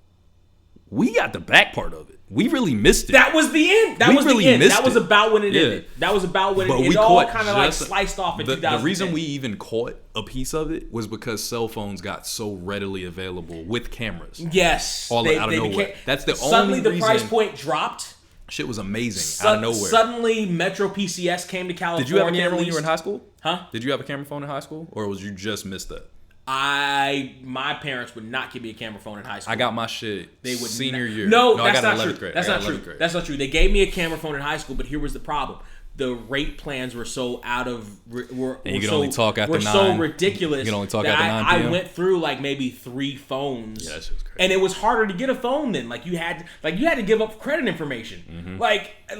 We got the back part of it. We really missed it. That was the end. That was the end. That was about when it ended. That was about when it all kind of like sliced off in 2010. The reason we even caught a piece of it was because cell phones got so readily available with cameras. Yes. All out of nowhere. That's the only reason. Suddenly the price point dropped. Shit was amazing out of nowhere. Suddenly Metro PCS came to California. Did you have a camera when you were in high school? Huh? Did you have a camera phone in high school? Or was you just missed that? My parents would not give me a camera phone in high school. I got my shit senior year. No, that's I got not true. grade. That's not true. That's not true. They gave me a camera phone in high school, but here was the problem. the rate plans were so so ridiculous. You can only talk that after 9 p.m. I went through like maybe 3 phones. Yeah, that shit was crazy. And it was harder to get a phone then. Like you had to give up credit information. Mm-hmm.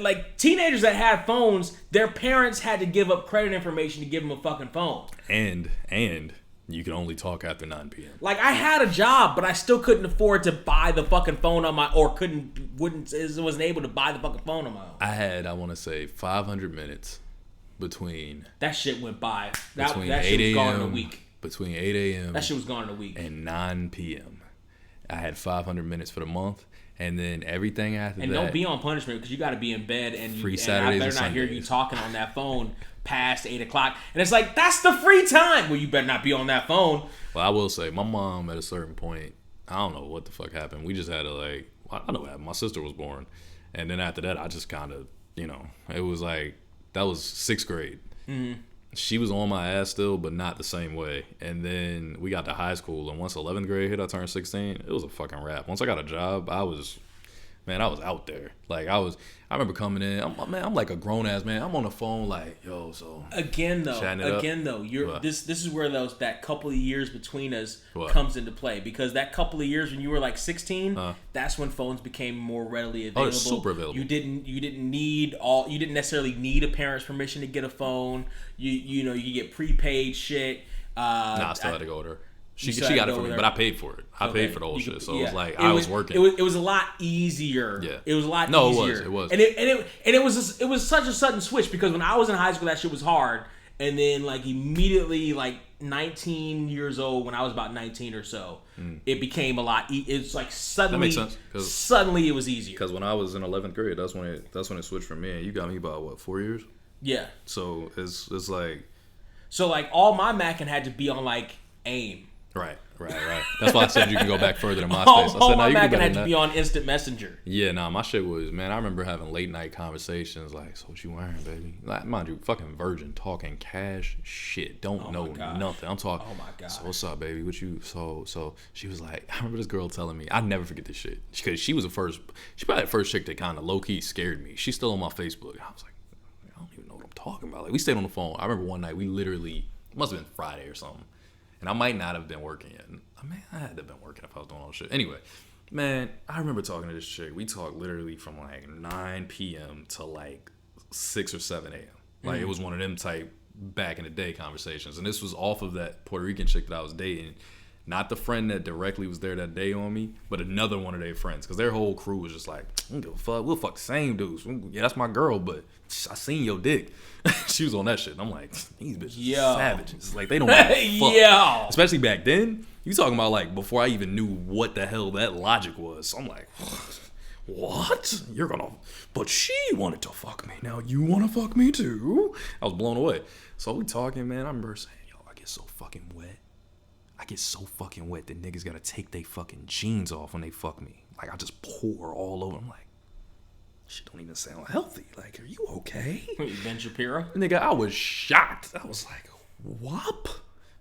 Like teenagers that had phones, their parents had to give up credit information to give them a fucking phone. And you can only talk after 9 p.m. Like I had a job, but I still couldn't afford to buy the fucking phone on my wasn't able to buy the fucking phone on my own. I had, I want to say, 500 minutes between that shit went by. That between shit 8 was gone in a a.m. week. Between 8 a.m. That shit was gone in a week. And 9 p.m. I had 500 minutes for the month, and then everything after that. And don't be on punishment because you got to be in bed and free and Saturdays I better and not hear Sundays. you talking on that phone past 8 o'clock. And it's like, that's the free time. Well, you better not be on that phone. Well, I will say, my mom at a certain point, I don't know what the fuck happened. We just had to I know what happened. My sister was born. And then after that, I just kind of, it was like, that was 6th grade. Mm-hmm. She was on my ass still, but not the same way. And then we got to high school, and once 11th grade hit, I turned 16. It was a fucking wrap. Once I got a job, I was out there. Like I remember coming in. I'm like a grown ass man. I'm on the phone like, yo, so again though, this is where that couple of years between us comes into play, because that couple of years when you were like 16, that's when phones became more readily available. Oh, it's super available. You didn't necessarily need a parent's permission to get a phone. You get prepaid shit. I still had to go with her. She got it for me, but I paid for it. I paid for the whole shit. So it was like I was working. It was a lot easier. Yeah. It was a lot easier. It was. And it was such a sudden switch, because when I was in high school that shit was hard, and then like immediately like 19 years old, when I was about 19 or so, it became a lot. It's like suddenly. That makes sense. Suddenly it was easier. Because when I was in 11th grade, that's when it switched for me. And you got me about 4 years. Yeah. So it's like. So like all my Mackin had to be on like AIM. Right. That's why I said you can go back further than MySpace. All I said, my you can Mackin better had than to be on Instant Messenger. Yeah, my shit was, man, I remember having late night conversations like, so what you wearing, baby? Like, mind you, fucking virgin, talking cash shit. Don't know nothing. I'm talking, oh my God. So what's up, baby? What you, so she was like, I remember this girl telling me, I never forget this shit. Because she probably the first chick that kind of low-key scared me. She's still on my Facebook. I was like, I don't even know what I'm talking about. Like, we stayed on the phone. I remember one night, we literally, it must have been Friday or something. And I might not have been working yet. I had to have been working if I was doing all this shit. Anyway, man, I remember talking to this chick. We talked literally from like 9 p.m. to like 6 or 7 a.m. Like it was one of them type back in the day conversations. And this was off of that Puerto Rican chick that I was dating. Not the friend that directly was there that day on me, but another one of their friends. Because their whole crew was just like, I don't give a fuck. We'll fuck the same dudes. Yeah, that's my girl, but I seen your dick. She was on that shit. And I'm like, these bitches are savages. Like, they don't give a fuck. Yeah. Especially back then. You talking about, like, before I even knew what the hell that logic was. So I'm like, what? You're gonna... But she wanted to fuck me. Now you want to fuck me too? I was blown away. So we talking, man. I remember saying, yo, I get so fucking wet. I get so fucking wet that niggas gotta take they fucking jeans off when they fuck me. Like, I just pour all over. I'm like, shit don't even sound healthy. Like, are you okay? Ben Shapiro? Nigga, I was shocked. I was like, whoop?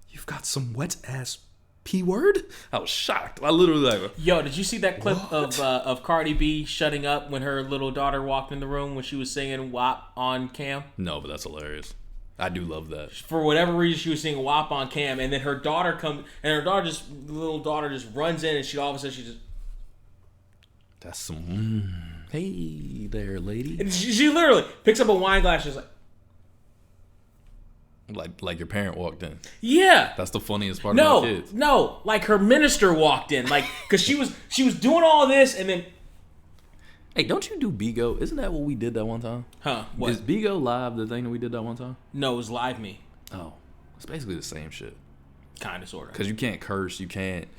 You've got some wet ass P-word? I was shocked. I literally like, yo, did you see that clip of Cardi B shutting up when her little daughter walked in the room when she was singing WAP on cam? No, but that's hilarious. I do love that. For whatever reason, she was singing WAP on cam, and then her daughter comes, and the little daughter just runs in, and she all of a sudden she just. That's some. Hey there, lady. And she literally picks up a wine glass, she's like your parent walked in. Yeah. That's the funniest part about kids. No, like her minister walked in, like because she was doing all this, and then. Hey, don't you do Bigo? Isn't that what we did that one time? Huh? What? Is Bigo Live the thing that we did that one time? No, it was Live Me. Oh, it's basically the same shit. Kind of, sort of. Because you can't curse. You can't.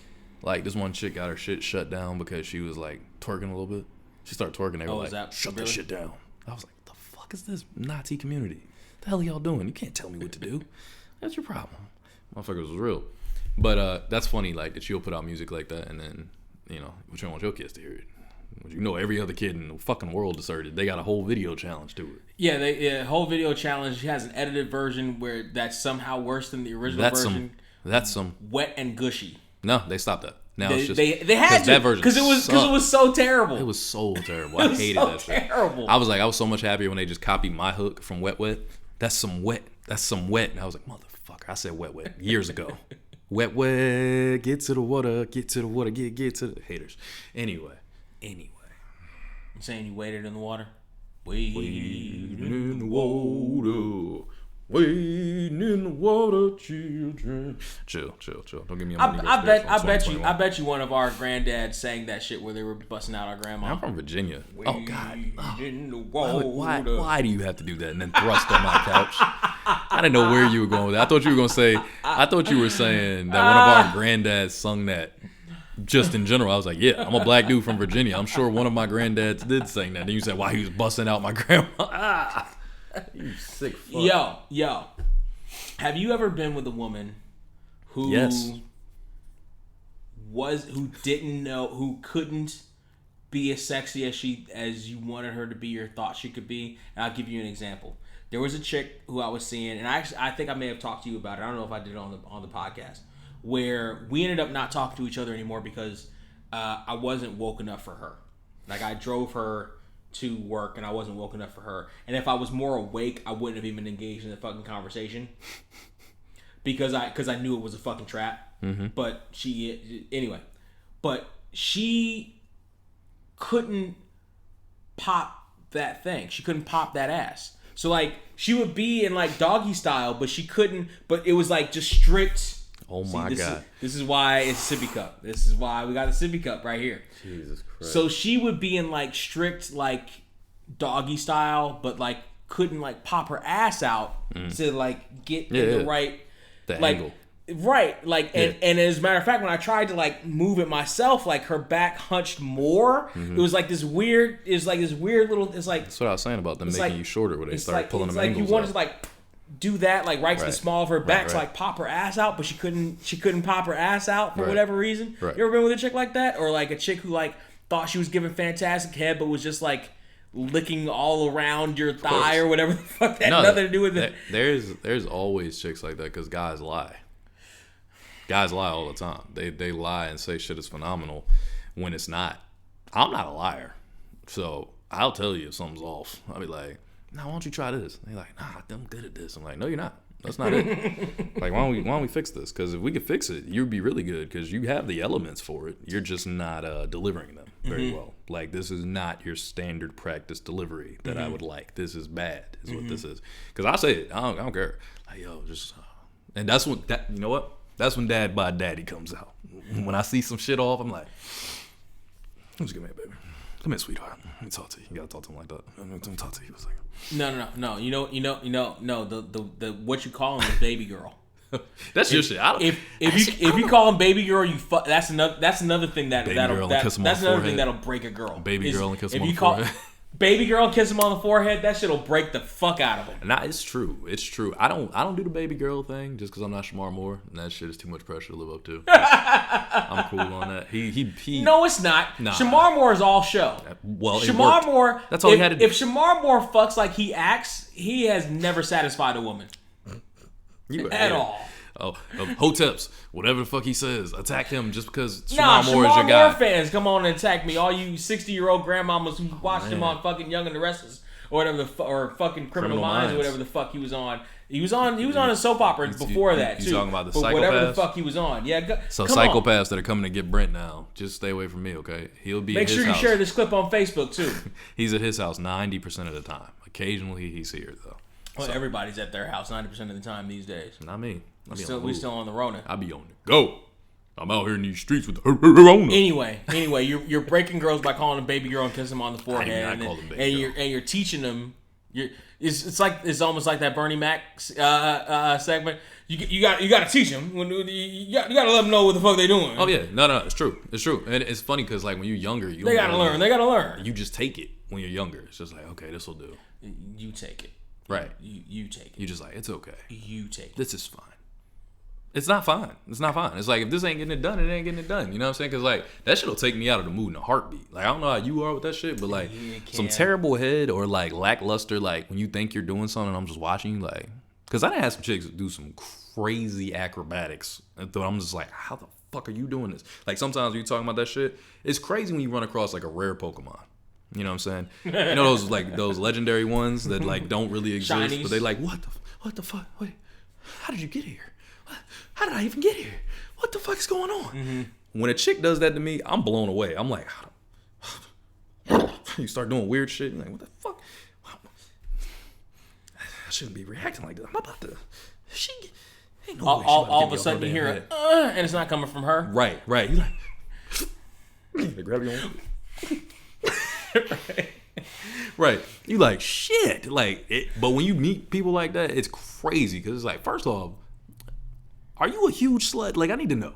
Like, this one chick got her shit shut down because she was, like, twerking a little bit. She started twerking. They were like, shut that shit down. I was like, what the fuck is this Nazi community? The hell are y'all doing? You can't tell me what to do. That's your problem. Motherfuckers was real. But that's funny, like, that you'll put out music like that and then, you know, you don't want your kids to hear it. You know, every other kid in the fucking world deserted. They got a whole video challenge to it. Yeah, whole video challenge. She has an edited version where that's somehow worse than the original version. That's some wet and gushy. No, they stopped that. Now they, it's just they had to that version because it was so terrible. It was so terrible. I hated that shit. Terrible. I was so much happier when they just copied my hook from Wet Wet. That's some wet. That's some wet. And I was like, motherfucker, I said Wet Wet years ago. Wet Wet, get to the water, get to the water, get to the haters. Anyway. You saying you waded in the water? Wading in the water. Wading in the water, children. Chill. Don't give me a money. I bet you one of our granddads sang that shit where they were busting out our grandma. I'm from Virginia. Oh God. In the water. Why do you have to do that and then thrust on my couch? I didn't know where you were going with that. I thought you were saying that one of our granddads sung that. Just in general, I was like, yeah, I'm a black dude from Virginia. I'm sure one of my granddads did sing that. And you said, why he was busting out my grandma? You sick fuck. Yo. Have you ever been with a woman who who couldn't be as sexy as you wanted her to be or thought she could be? And I'll give you an example. There was a chick who I was seeing, and I think I may have talked to you about it. I don't know if I did it on the podcast, where we ended up not talking to each other anymore because I wasn't woke enough for her. Like, I drove her to work and I wasn't woke enough for her. And if I was more awake, I wouldn't have even engaged in the fucking conversation because I knew it was a fucking trap. Mm-hmm. But she couldn't pop that thing. She couldn't pop that ass. So like she would be in like doggy style, but she couldn't. But it was like just strict. Oh my God. This is why it's sippy cup. This is why we got a sippy cup right here. Jesus Christ. So she would be in like strict like doggy style, but like couldn't like pop her ass out to like get in the right angle. Right. Like and as a matter of fact, when I tried to like move it myself, like her back hunched more. Mm-hmm. It was like this weird little that's what I was saying about them making you shorter when they started pulling them angles. You wanted to like do that like right to the small of her back to like pop her ass out, but she couldn't pop her ass out for whatever reason. Right. You ever been with a chick like that? Or like a chick who like thought she was giving fantastic head but was just like licking all around your thigh or whatever the fuck that had nothing to do with it. There's always chicks like that because guys lie. Guys lie all the time. They lie and say shit is phenomenal when it's not. I'm not a liar. So I'll tell you if something's off. I'll be like, nah, why don't you try this? And they're like, nah, I'm good at this. I'm like, no, you're not. That's not it. Like, why don't we fix this? Because if we could fix it, you'd be really good because you have the elements for it. You're just not delivering them very well. Like, this is not your standard practice delivery that I would like. This is bad is what this is. Because I say it. I don't care. Like, yo, just... and that's when... you know what? That's when Dad by Daddy comes out. When I see some shit off, I'm like, just give me a baby. Come here, sweetheart. Let me talk to you. You gotta talk to him like that. Let me talk to you. It's like, no. You know. The what you call him is baby girl. That's your shit. If you call him baby girl, you fuck. That's another thing that'll break a girl. Baby girl and kiss him on the forehead. Baby girl and kiss him on the forehead. That shit'll break the fuck out of him. Nah, it's true. It's true. I don't do the baby girl thing just because I'm not Shamar Moore, and that shit is too much pressure to live up to. I'm cool on that. He. No, it's not. Nah. Shamar Moore is all show. Well, Shamar Moore. That's all he had to do. If Shamar Moore fucks like he acts, he has never satisfied a woman. At all. Oh, Hoteps, whatever the fuck he says, attack him just because Shamar Moore is your guy. Moore fans, come on and attack me. All you 60-year-old grandmamas who watched him on fucking Young and the Restless or whatever or fucking Criminal Minds or whatever the fuck he was on. He was on a soap opera before that too. You talking about the psychopaths? Whatever the fuck he was on. Yeah. So psychopaths that are coming to get Brent now, just stay away from me, okay? He'll be. Make sure you share this clip on Facebook too. He's at his house 90% of the time. Occasionally he's here though. Well, everybody's at their house 90% of the time these days. Not me. We still on the Rona. I be on the go. I'm out here in these streets with the Rona. Anyway, you're breaking girls by calling them baby girl and kissing them on the forehead, and you're teaching them. It's almost like that Bernie Mac segment. You got to teach them. You got to let them know what the fuck they doing. Oh yeah, no, it's true. And it's funny because like when you're younger, they gotta learn. They gotta learn. You just take it when you're younger. It's just like, okay, this will do. You take it. Right. You take it. You just like, it's okay. You take it. This is fine. It's not fine. It's not fine. It's like, if this ain't getting it done, it ain't getting it done. You know what I'm saying? Because, like, that shit will take me out of the mood in a heartbeat. Like, I don't know how you are with that shit, but, like, some terrible head or, like, lackluster, like, when you think you're doing something, I'm just watching you, like, because I done had some chicks do some crazy acrobatics. And I'm just like, how the fuck are you doing this? Like sometimes when you talking about that shit, it's crazy when you run across like a rare Pokemon. You know what I'm saying? You know those like those legendary ones that like don't really exist, Shinies. but they like what the fuck? Wait, how did you get here? How did I even get here? What the fuck is going on? Mm-hmm. When a chick does that to me, I'm blown away. I'm like, you start doing weird shit. You're like, what the fuck? I shouldn't be reacting like this. I'm about to. She ain't no way she about to all of a sudden you hear it, and it's not coming from her. Right. You like, they grab your own. Right. You like shit. Like it, but when you meet people like that, it's crazy because it's like, first off, are you a huge slut? Like I need to know.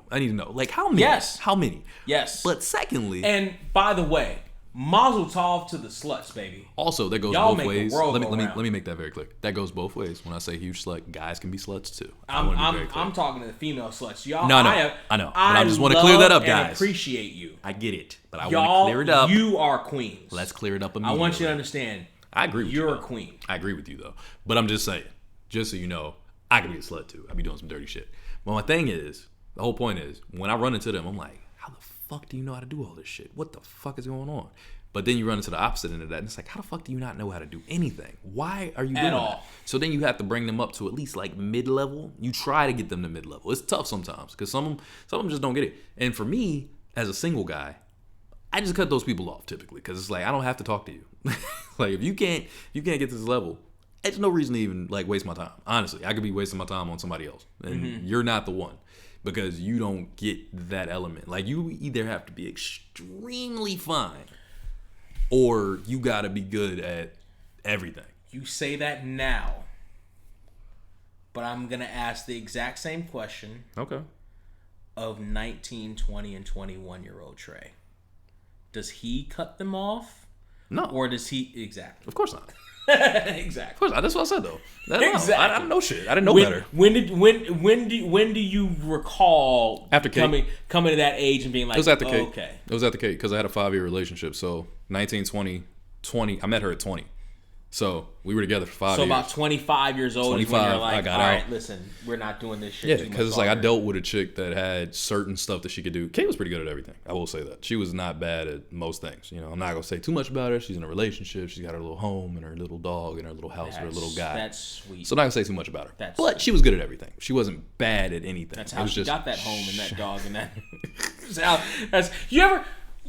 Like how many? Yes. How many? Yes. But secondly, and by the way, mazel tov to the sluts, baby. also that goes Y'all both make the ways. world Let go round. me make that very clear. That goes both ways. When I say huge slut, guys can be sluts too. I'm talking to the female sluts. Y'all, No, I know. But I just want to clear that up, guys. I appreciate you. I get it, but I Y'all, want to clear it up. You are queens. Let's clear it up I immediately. want you to understand. I agree with You're you. a queen. I agree with you though. But I'm just saying, just so you know, I can be a slut too. I be doing some dirty shit. But my thing is, the whole point is, when I run into them, I'm like, how the fuck do you know how to do all this shit? What the fuck is going on? But then you run into the opposite end of that, and it's like, how the fuck do you not know how to do anything? Why are you doing that? So then you have to bring them up to at least like mid-level. You try to get them to mid-level. It's tough sometimes because some of them just don't get it. And for me, as a single guy, I just cut those people off typically because it's like I don't have to talk to you. Like if you can't get to this level, there's no reason to even like waste my time. Honestly, I could be wasting my time on somebody else, and you're not the one because you don't get that element. Like you either have to be extremely fine, or you got to be good at everything. You say that now, but I'm gonna ask the exact same question. Okay. Of 19, 20, and 21-year-old Trey. Does he cut them off? No. Or does he... Exactly. Of course not. Exactly. Of course not. That's what I said though. Exactly. I don't know shit. I didn't know better. When do you recall After Kate. coming to that age and being like, It was at the Kate. okay. It was at the Kate because I had a 5-year relationship. So 19, 20, I met her at 20. So we were together for 5 years. So about 25 years old is when 25, you're like, I got all out. right, listen, we're not doing this shit Yeah, too much because it's like I longer. dealt with a chick that had certain stuff that she could do. Kate was pretty good at everything. I will say that. She was not bad at most things. You know, I'm not going to say too much about her. She's in a relationship. She's got her little home and her little dog and her little house and her little guy. That's sweet. So I'm not going to say too much about her. That's but she was good at everything. She wasn't bad at anything. That's It how was she just, got that home and that dog and that.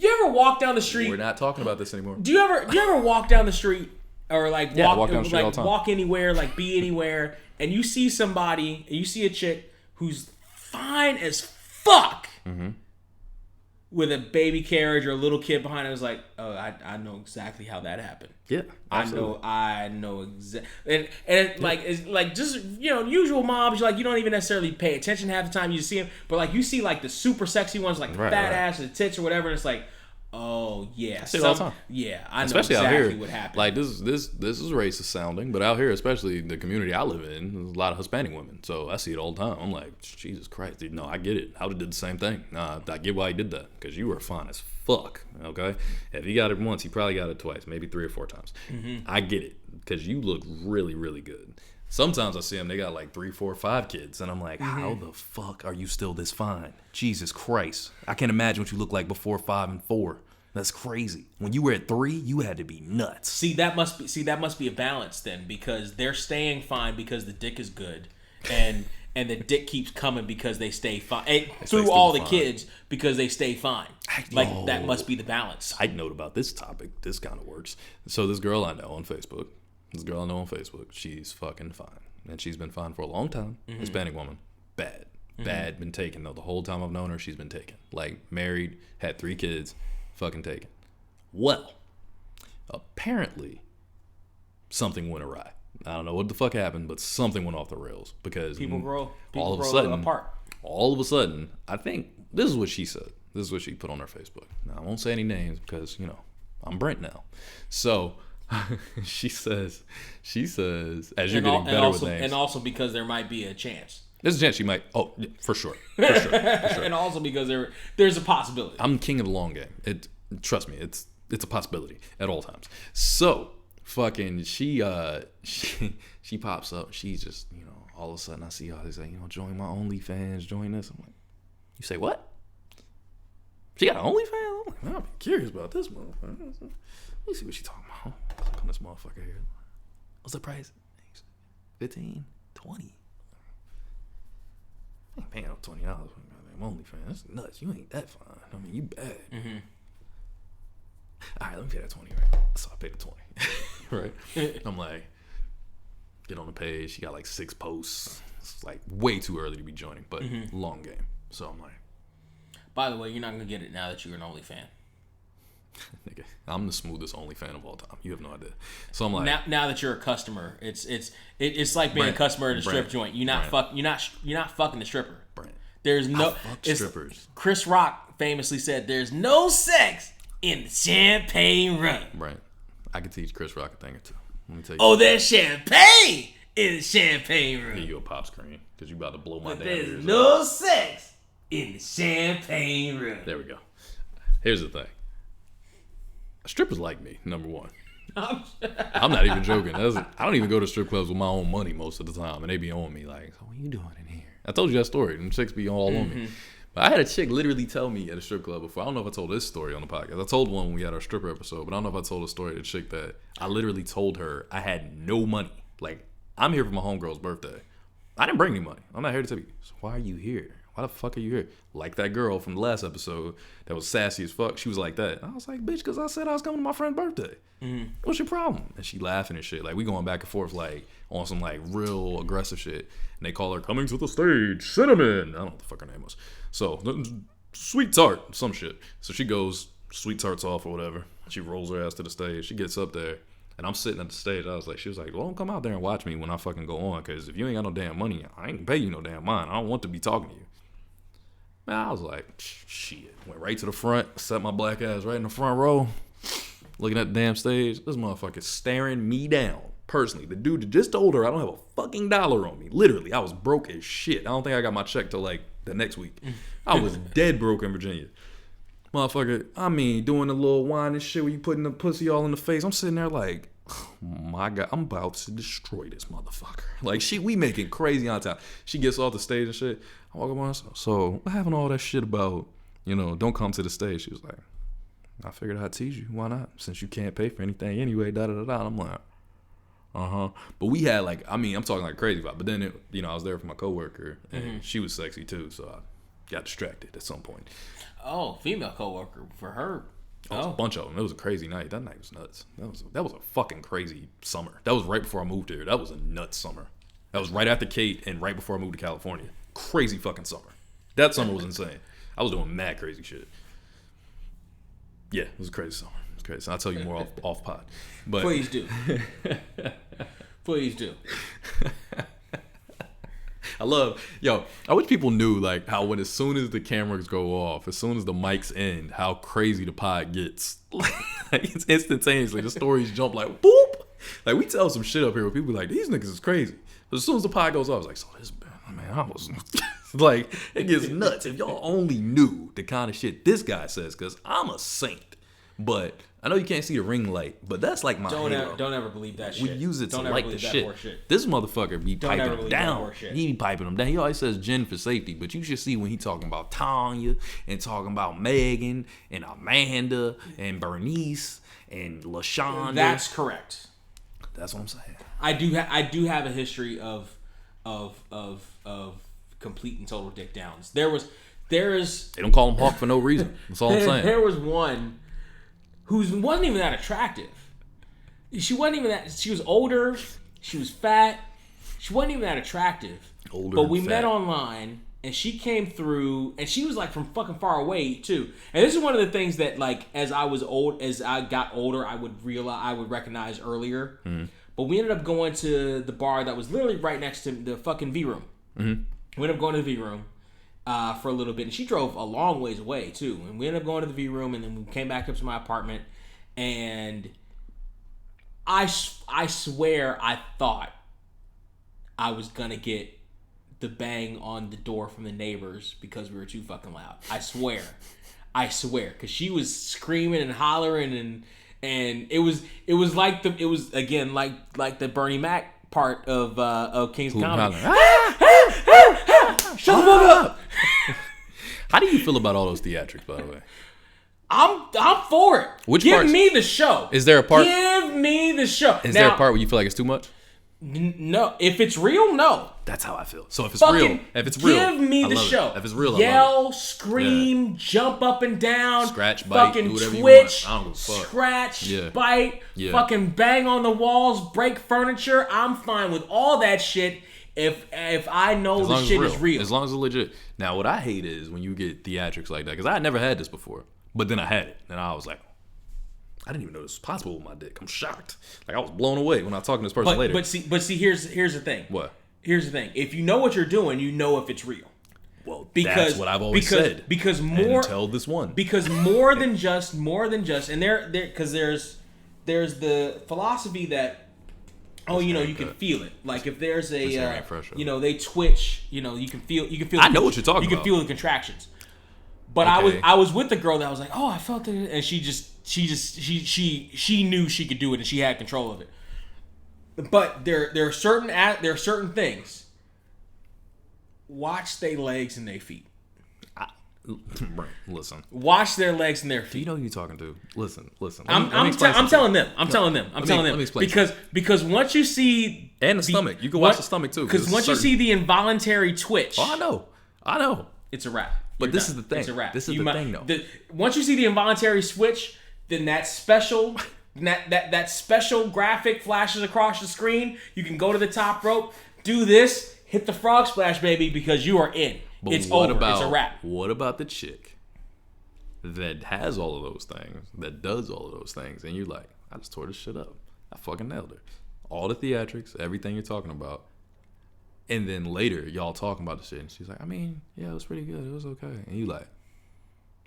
You ever walk down the street? we're not talking about this anymore. Do you ever walk down the street or like walk down the street all the time. walk anywhere, like be anywhere, and you see somebody, you see a chick who's fine as fuck with a baby carriage or a little kid behind her? It's like, oh, I know exactly how that happened. Yeah, absolutely. I know exactly, and it's like just usual moms. Like you don't even necessarily pay attention half the time. You just see them, but like you see like the super sexy ones, like the fat ass or the tits or whatever. And it's like, oh yeah, I see it all the time. Yeah, I know especially exactly out here, what happened. like this is racist sounding, but out here, especially the community I live in, there's a lot of Hispanic women, so I see it all the time. I'm like, Jesus Christ, dude, no, I get it. I would have did the same thing. Nah, I get why he did that because you were fine as fuck. Okay, if he got it once, he probably got it twice, maybe 3 or 4 times. I get it because you look really, really good. Sometimes I see them, they got like 3, 4, 5 kids, and I'm like, how the fuck are you still this fine? Jesus Christ, I can't imagine what you look like before 5 and 4. That's crazy. When you were at 3, you had to be nuts. See, that must be a balance then, because they're staying fine because the dick is good, and the dick keeps coming because they stay fine through all the kids because they stay fine. That must be the balance. Side note about this topic, this kind of works. So this girl I know on Facebook, she's fucking fine, and she's been fine for a long time. Hispanic woman, bad, been taken though. The whole time I've known her, she's been taken. Like married, had 3 kids. Fucking taken. Well, apparently something went awry. I don't know what the fuck happened, but something went off the rails because People grow apart. All of a sudden, I think this is what she said. This is what she put on her Facebook. Now I won't say any names because I'm Brent now. So she says as you're getting better with names, and also because there might be a chance. There's a chance she might. Oh, yeah, for sure. And also because there's a possibility. I'm king of the long game. Trust me, it's a possibility at all times. So fucking she pops up. She's just all of a sudden I see all this like join my OnlyFans, join this. I'm like, you say what? She got an OnlyFans? I'm like, man, I'm curious about this motherfucker. Let me see what she talking about. Click on this motherfucker here. What's the price? 15, 20. I ain't paying no $20 for goddamn OnlyFans. That's nuts. You ain't that fine. I mean, you bad. Mm-hmm. All right, let me pay that 20, right? So I paid the 20. Right? I'm like, get on the page. She got like 6 posts. It's like way too early to be joining, but long game. So I'm like, by the way, you're not gonna get it now that you're an OnlyFan. nigga, I'm the smoothest OnlyFan of all time. You have no idea. So I'm like, now that you're a customer, it's like being a customer at a strip joint. You're not fucking the stripper. Brent, There's no strippers. Chris Rock famously said, "There's no sex in the champagne room." Brent, I can teach Chris Rock a thing or two. Let me tell you. Oh, there's champagne in the champagne room. Here you go, pop screen, because you about to blow my But damn there's ears no out. sex in the champagne room. There we go. Here's the thing. Strippers like me, number one. I'm not even joking. I don't even go to strip clubs with my own money most of the time, and they be on me like, "So what you doing in here?" I told you that story. Them chicks be all on me. But I had a chick literally tell me at a strip club before. I don't know if I told this story on the podcast. I told one when we had our stripper episode, but I don't know if I told a story to the chick that I literally told her I had no money. Like, I'm here for my homegirl's birthday. I didn't bring any money. I'm not here to tell you. So why are you here? Why the fuck are you here? Like that girl from the last episode that was sassy as fuck. She was like that. I was like, bitch, because I said I was coming to my friend's birthday. What's your problem? And she laughing and shit. Like, we going back and forth, like, on some, like, real aggressive shit. And they call her coming to the stage, Cinnamon. I don't know what the fuck her name was. So, Sweet Tart, some shit. So she goes, Sweet Tart's off or whatever. She rolls her ass to the stage. She gets up there. And I'm sitting at the stage. She was like, well, don't come out there and watch me when I fucking go on. Because if you ain't got no damn money, I ain't pay you no damn mind. I don't want to be talking to you. Man, I was like, shit. Went right to the front, set my black ass right in the front row, looking at the damn stage. This motherfucker staring me down. Personally, the dude that just told her I don't have a fucking dollar on me. Literally, I was broke as shit. I don't think I got my check till like the next week. I was dead broke in Virginia. Motherfucker, I mean, doing the little wine and shit where you putting the pussy all in the face. I'm sitting there like, oh my God, I'm about to destroy this motherfucker. Like, we making crazy on time. She gets off the stage and shit. I walk up on her, so what happened to all that shit about, don't come to the stage? She was like, I figured I'd tease you. Why not? Since you can't pay for anything anyway, da-da-da-da. I'm like, But we had like, I'm talking like crazy vibe. But then, I was there for my coworker, and she was sexy too, so I got distracted at some point. Oh, female coworker for her. There was a bunch of them. It was a crazy night. That night was nuts. That was a fucking crazy summer. That was right before I moved here. That was a nuts summer. That was right after Kate and right before I moved to California. Crazy fucking summer. That summer was insane. I was doing mad crazy shit. Yeah, it was a crazy summer. It was crazy. So I'll tell you more off pod. But Please do. Please do. I wish people knew like how when as soon as the cameras go off, as soon as the mics end, how crazy the pod gets. Like, it's instantaneously. The stories jump like boop. Like, we tell some shit up here where people be like, these niggas is crazy. But as soon as the pod goes off, it's like, so this man, I was like, it gets nuts. If y'all only knew the kind of shit this guy says, because I'm a saint. But I know you can't see the ring light, but that's like my halo. Don't ever believe that shit. We use it to light the shit. Shit. This motherfucker be piping them down. He be piping them down. He always says Jen for safety, but you should see when he talking about Tanya and talking about Megan and Amanda and Bernice and LaShonda. That's correct. That's what I'm saying. I do have a history of complete and total dick downs. There is. They don't call him Hawk for no reason. That's all I'm saying. There was one who wasn't even that attractive. She wasn't even that. She was older. She was fat. She wasn't even that attractive. Older, but we fat. met online, and she came through, and she was like from fucking far away too. And this is one of the things that, like, as I got older, I would recognize earlier. Mm-hmm. But we ended up going to the bar that was literally right next to the fucking V Room. Mm-hmm. We ended up going to the V Room for a little bit, and she drove a long ways away too. And we ended up going to the V Room, and then we came back up to my apartment, and I swear I thought I was gonna get the bang on the door from the neighbors because we were too fucking loud. I swear, because she was screaming and hollering, and it was like the Bernie Mac part of King's Comedy. Shut the fuck up. How do you feel about all those theatrics, by the way? I'm for it. Give me the show. Is there a part? Give me the show. Is there a part where you feel like it's too much? No. If it's real, no. That's how I feel. So if it's real, give me the show. If it's real, yell, scream, jump up and down, scratch, bite, fucking do whatever twitch, you want. I don't give a fuck. Scratch, bite, fucking bang on the walls, break furniture. I'm fine with all that shit. If I know the shit is real. As long as it's legit. Now, what I hate is when you get theatrics like that, because I had never had this before, but then I had it, and I was like, I didn't even know this was possible with my dick. I'm shocked. Like, I was blown away when I was talking to this person later. But see, here's the thing. What? Here's the thing. If you know what you're doing, you know if it's real. Well, that's what I've always said. Because more until this one. Because more than just, and because there's the philosophy that. Oh, you can feel it. Like if there's a, they twitch. You can feel. I know what you're talking about. You can feel the contractions. But I was with the girl that was like, oh, I felt it, and she knew she could do it and she had control of it. But there are certain things. Watch their legs and their feet. Brent, listen. Watch their legs and their feet. Do you know who you're talking to? Listen. I'm telling them. Because once you see the stomach, you can watch the stomach too. Because once you see the involuntary twitch, I know, it's a wrap. But this is the thing. It's a wrap. This is the thing, though. Once you see the involuntary switch, then that special graphic flashes across the screen. You can go to the top rope, do this, hit the frog splash, baby, because you are in. But it's over. It's a wrap. What about the chick that has all of those things, that does all of those things, and you're like, I just tore this shit up. I fucking nailed her. All the theatrics, everything you're talking about. And then later, y'all talking about the shit, and she's like, I mean, yeah, it was pretty good. It was okay. And you like,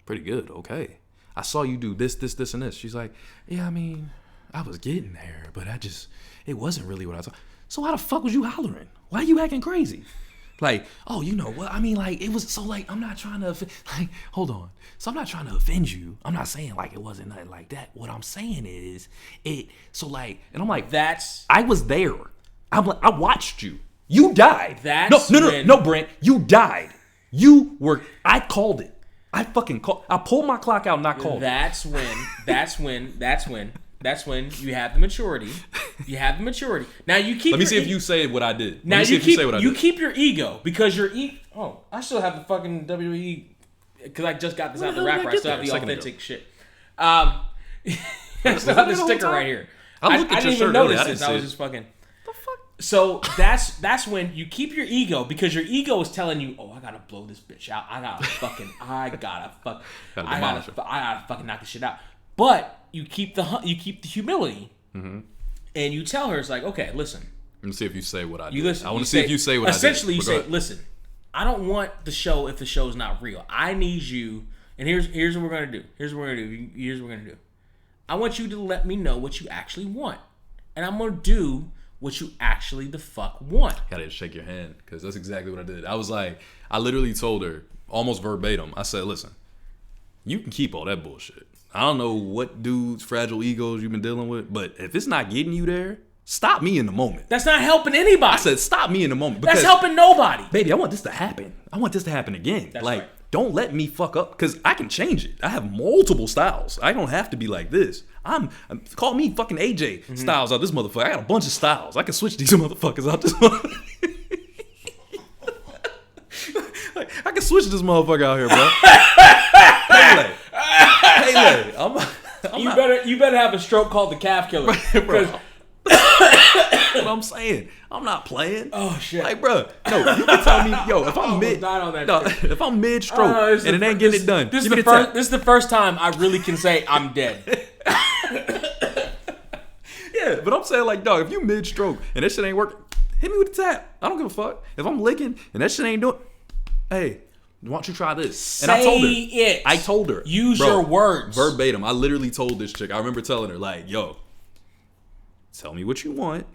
pretty good, okay. I saw you do this, and this. She's like, yeah, I mean, I was getting there, but it wasn't really what I thought. So why the fuck was you hollering? Why you acting crazy? Like, oh, you know what? I mean, like, it was so, like, I'm not trying to, hold on. So I'm not trying to offend you. I'm not saying, like, it wasn't nothing like that. What I'm saying is, and I'm like, I was there. I'm like, I watched you. You died. No, Brent. You died. I called it. I pulled my clock out and I called it. That's when you have the maturity. Now you keep. Let me see if you say what I did. Now you keep your ego because your Oh, I still have the fucking WWE because I just got this out the wrapper. I still have the authentic shit. I still have the sticker right here. I didn't even notice this. I was just fucking. So that's when you keep your ego because your ego is telling you, oh, I gotta blow this bitch out. I gotta fucking knock this shit out. But you keep the humility, and you tell her, it's like, okay, listen. Let me see if you say what I did. I want to see if you say what I did. Essentially, you say, listen, I don't want the show if the show's not real. I need you, and here's what we're gonna do. Here's what we're gonna do. I want you to let me know what you actually want, and I'm gonna do what you actually the fuck want. Gotta shake your hand because that's exactly what I did. I was like, I literally told her almost verbatim. I said, listen, you can keep all that bullshit. I don't know what dudes, fragile egos you've been dealing with, but if it's not getting you there, stop me in the moment. That's not helping anybody. I said, stop me in the moment. That's helping nobody. Baby, I want this to happen. I want this to happen again. That's right. Don't let me fuck up because I can change it. I have multiple styles. I don't have to be like this. Call me fucking AJ Styles out this motherfucker. I got a bunch of styles. I can switch these motherfuckers out this motherfucker. I can switch this motherfucker out here, bro. Hey, you better have a stroke called the calf killer. What I'm saying, I'm not playing. Oh shit! Like, bro, no, you can tell me, yo, if I'm mid stroke and it ain't getting it done, this is the first time I really can say I'm dead. Yeah, but I'm saying, like, dog, if you mid stroke and that shit ain't working, hit me with the tap. I don't give a fuck. If I'm licking and that shit ain't doing, hey, why don't you try this? And I told her. Use your words. Verbatim. I literally told this chick. I remember telling her, like, yo, tell me what you want,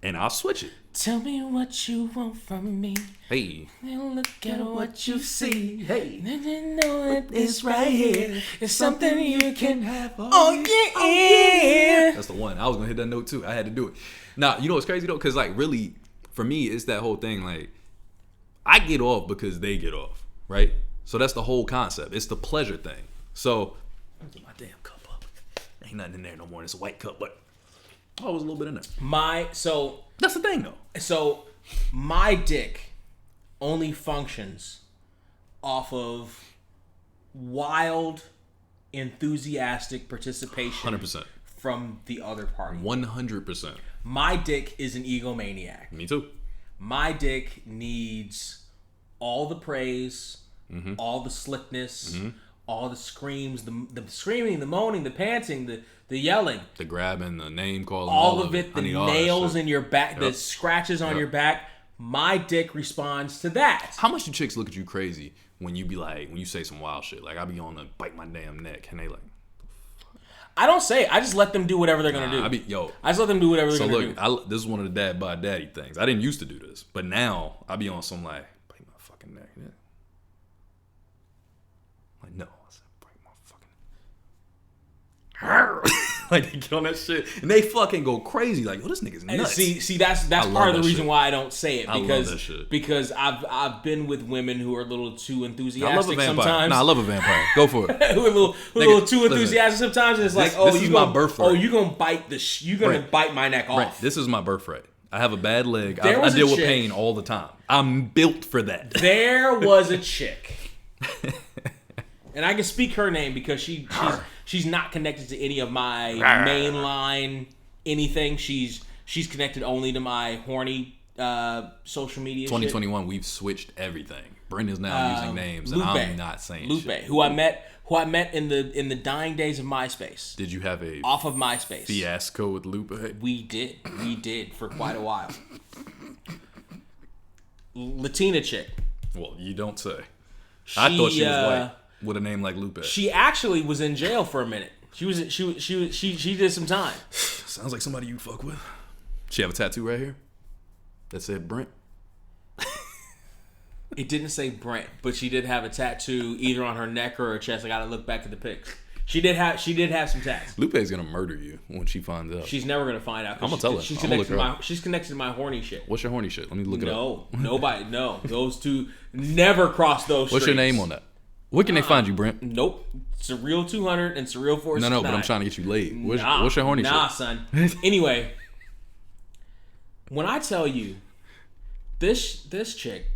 and I'll switch it. Tell me what you want from me. Hey. Then look at what you see. Hey. Then you know that it's right here. It's something you can have. Oh, yeah. That's the one. I was going to hit that note, too. I had to do it. Now, you know what's crazy, though? Because, like, really, for me, it's that whole thing, like, I get off because they get off, right? So that's the whole concept. It's the pleasure thing. So Where's my damn cup up? Ain't nothing in there no more. It's a white cup, but oh, it was a little bit in there. That's the thing, though. So my dick only functions off of wild, enthusiastic participation 100%. from the other party. 100%. My dick is an egomaniac. Me too. My dick needs all the praise, all the slickness, all the screams, the screaming, the moaning, the panting, the yelling, the grabbing, the name calling, all of it, the nails in your back, the scratches on your back. My dick responds to that. How much do chicks look at you crazy when you be like, when you say some wild shit? Like, I be on the bite my damn neck, and they like, I don't say it. I just let them do whatever they're gonna do. I just let them do whatever they're gonna do. So look, this is one of the dad by daddy things. I didn't used to do this, but now I be on some like, bite my fucking neck. Yeah. Like, no, I said bite my fucking neck. Like, they get on that shit and they fucking go crazy. Like, yo, this nigga's nuts. See, that's part of the reason why I don't say it, because I love that shit. Because I've been with women who are a little too enthusiastic I love a vampire. sometimes. I love a vampire. Go for it. who are a little too enthusiastic sometimes. And it's like, this is my birthright. Oh, you gonna bite bite my neck off. Brent, this is my birthright. I have a bad leg. I deal with pain all the time. I'm built for that. There was a chick, and I can speak her name because she's not connected to any of my mainline anything. She's connected only to my horny social media. 2021, we've switched everything. Brent is now using names, and I'm not saying Lupe, shit. who I met in the dying days of MySpace. Did you have a off of MySpace fiasco with Lupe? We did for quite a while. Latina chick. Well, you don't say. I thought she was white with a name like Lupe. She actually was in jail for a minute. She did some time. Sounds like somebody you fuck with. She have a tattoo right here that said Brent. It didn't say Brent, but she did have a tattoo either on her neck or her chest. I gotta look back at the pics. She did have some tats. Lupe's gonna murder you when she finds out. She's never gonna find out. I'm gonna tell her. She's connected to my horny shit. What's your horny shit? Let me look it up. No, nobody. No, those two never cross those. What's your name on that? Where can they find you, Brent? Nope. Surreal 200 and Surreal 469. No, but I'm trying to get you laid. What's your horny shit? Nah, son. Anyway, when I tell you, this chick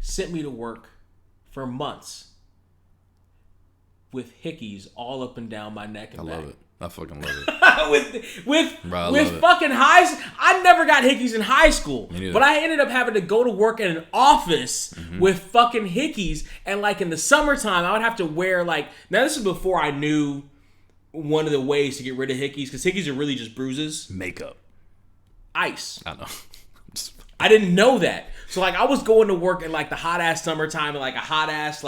sent me to work for months with hickeys all up and down my neck and back. I love it. I fucking love it. with fucking highs. I never got hickeys in high school, but I ended up having to go to work in an office with fucking hickeys. And like in the summertime, I would have to wear now this is before I knew one of the ways to get rid of hickeys, because hickeys are really just bruises. Makeup. Ice. I know. I didn't know that. So I was going to work in the hot ass summertime in a hot ass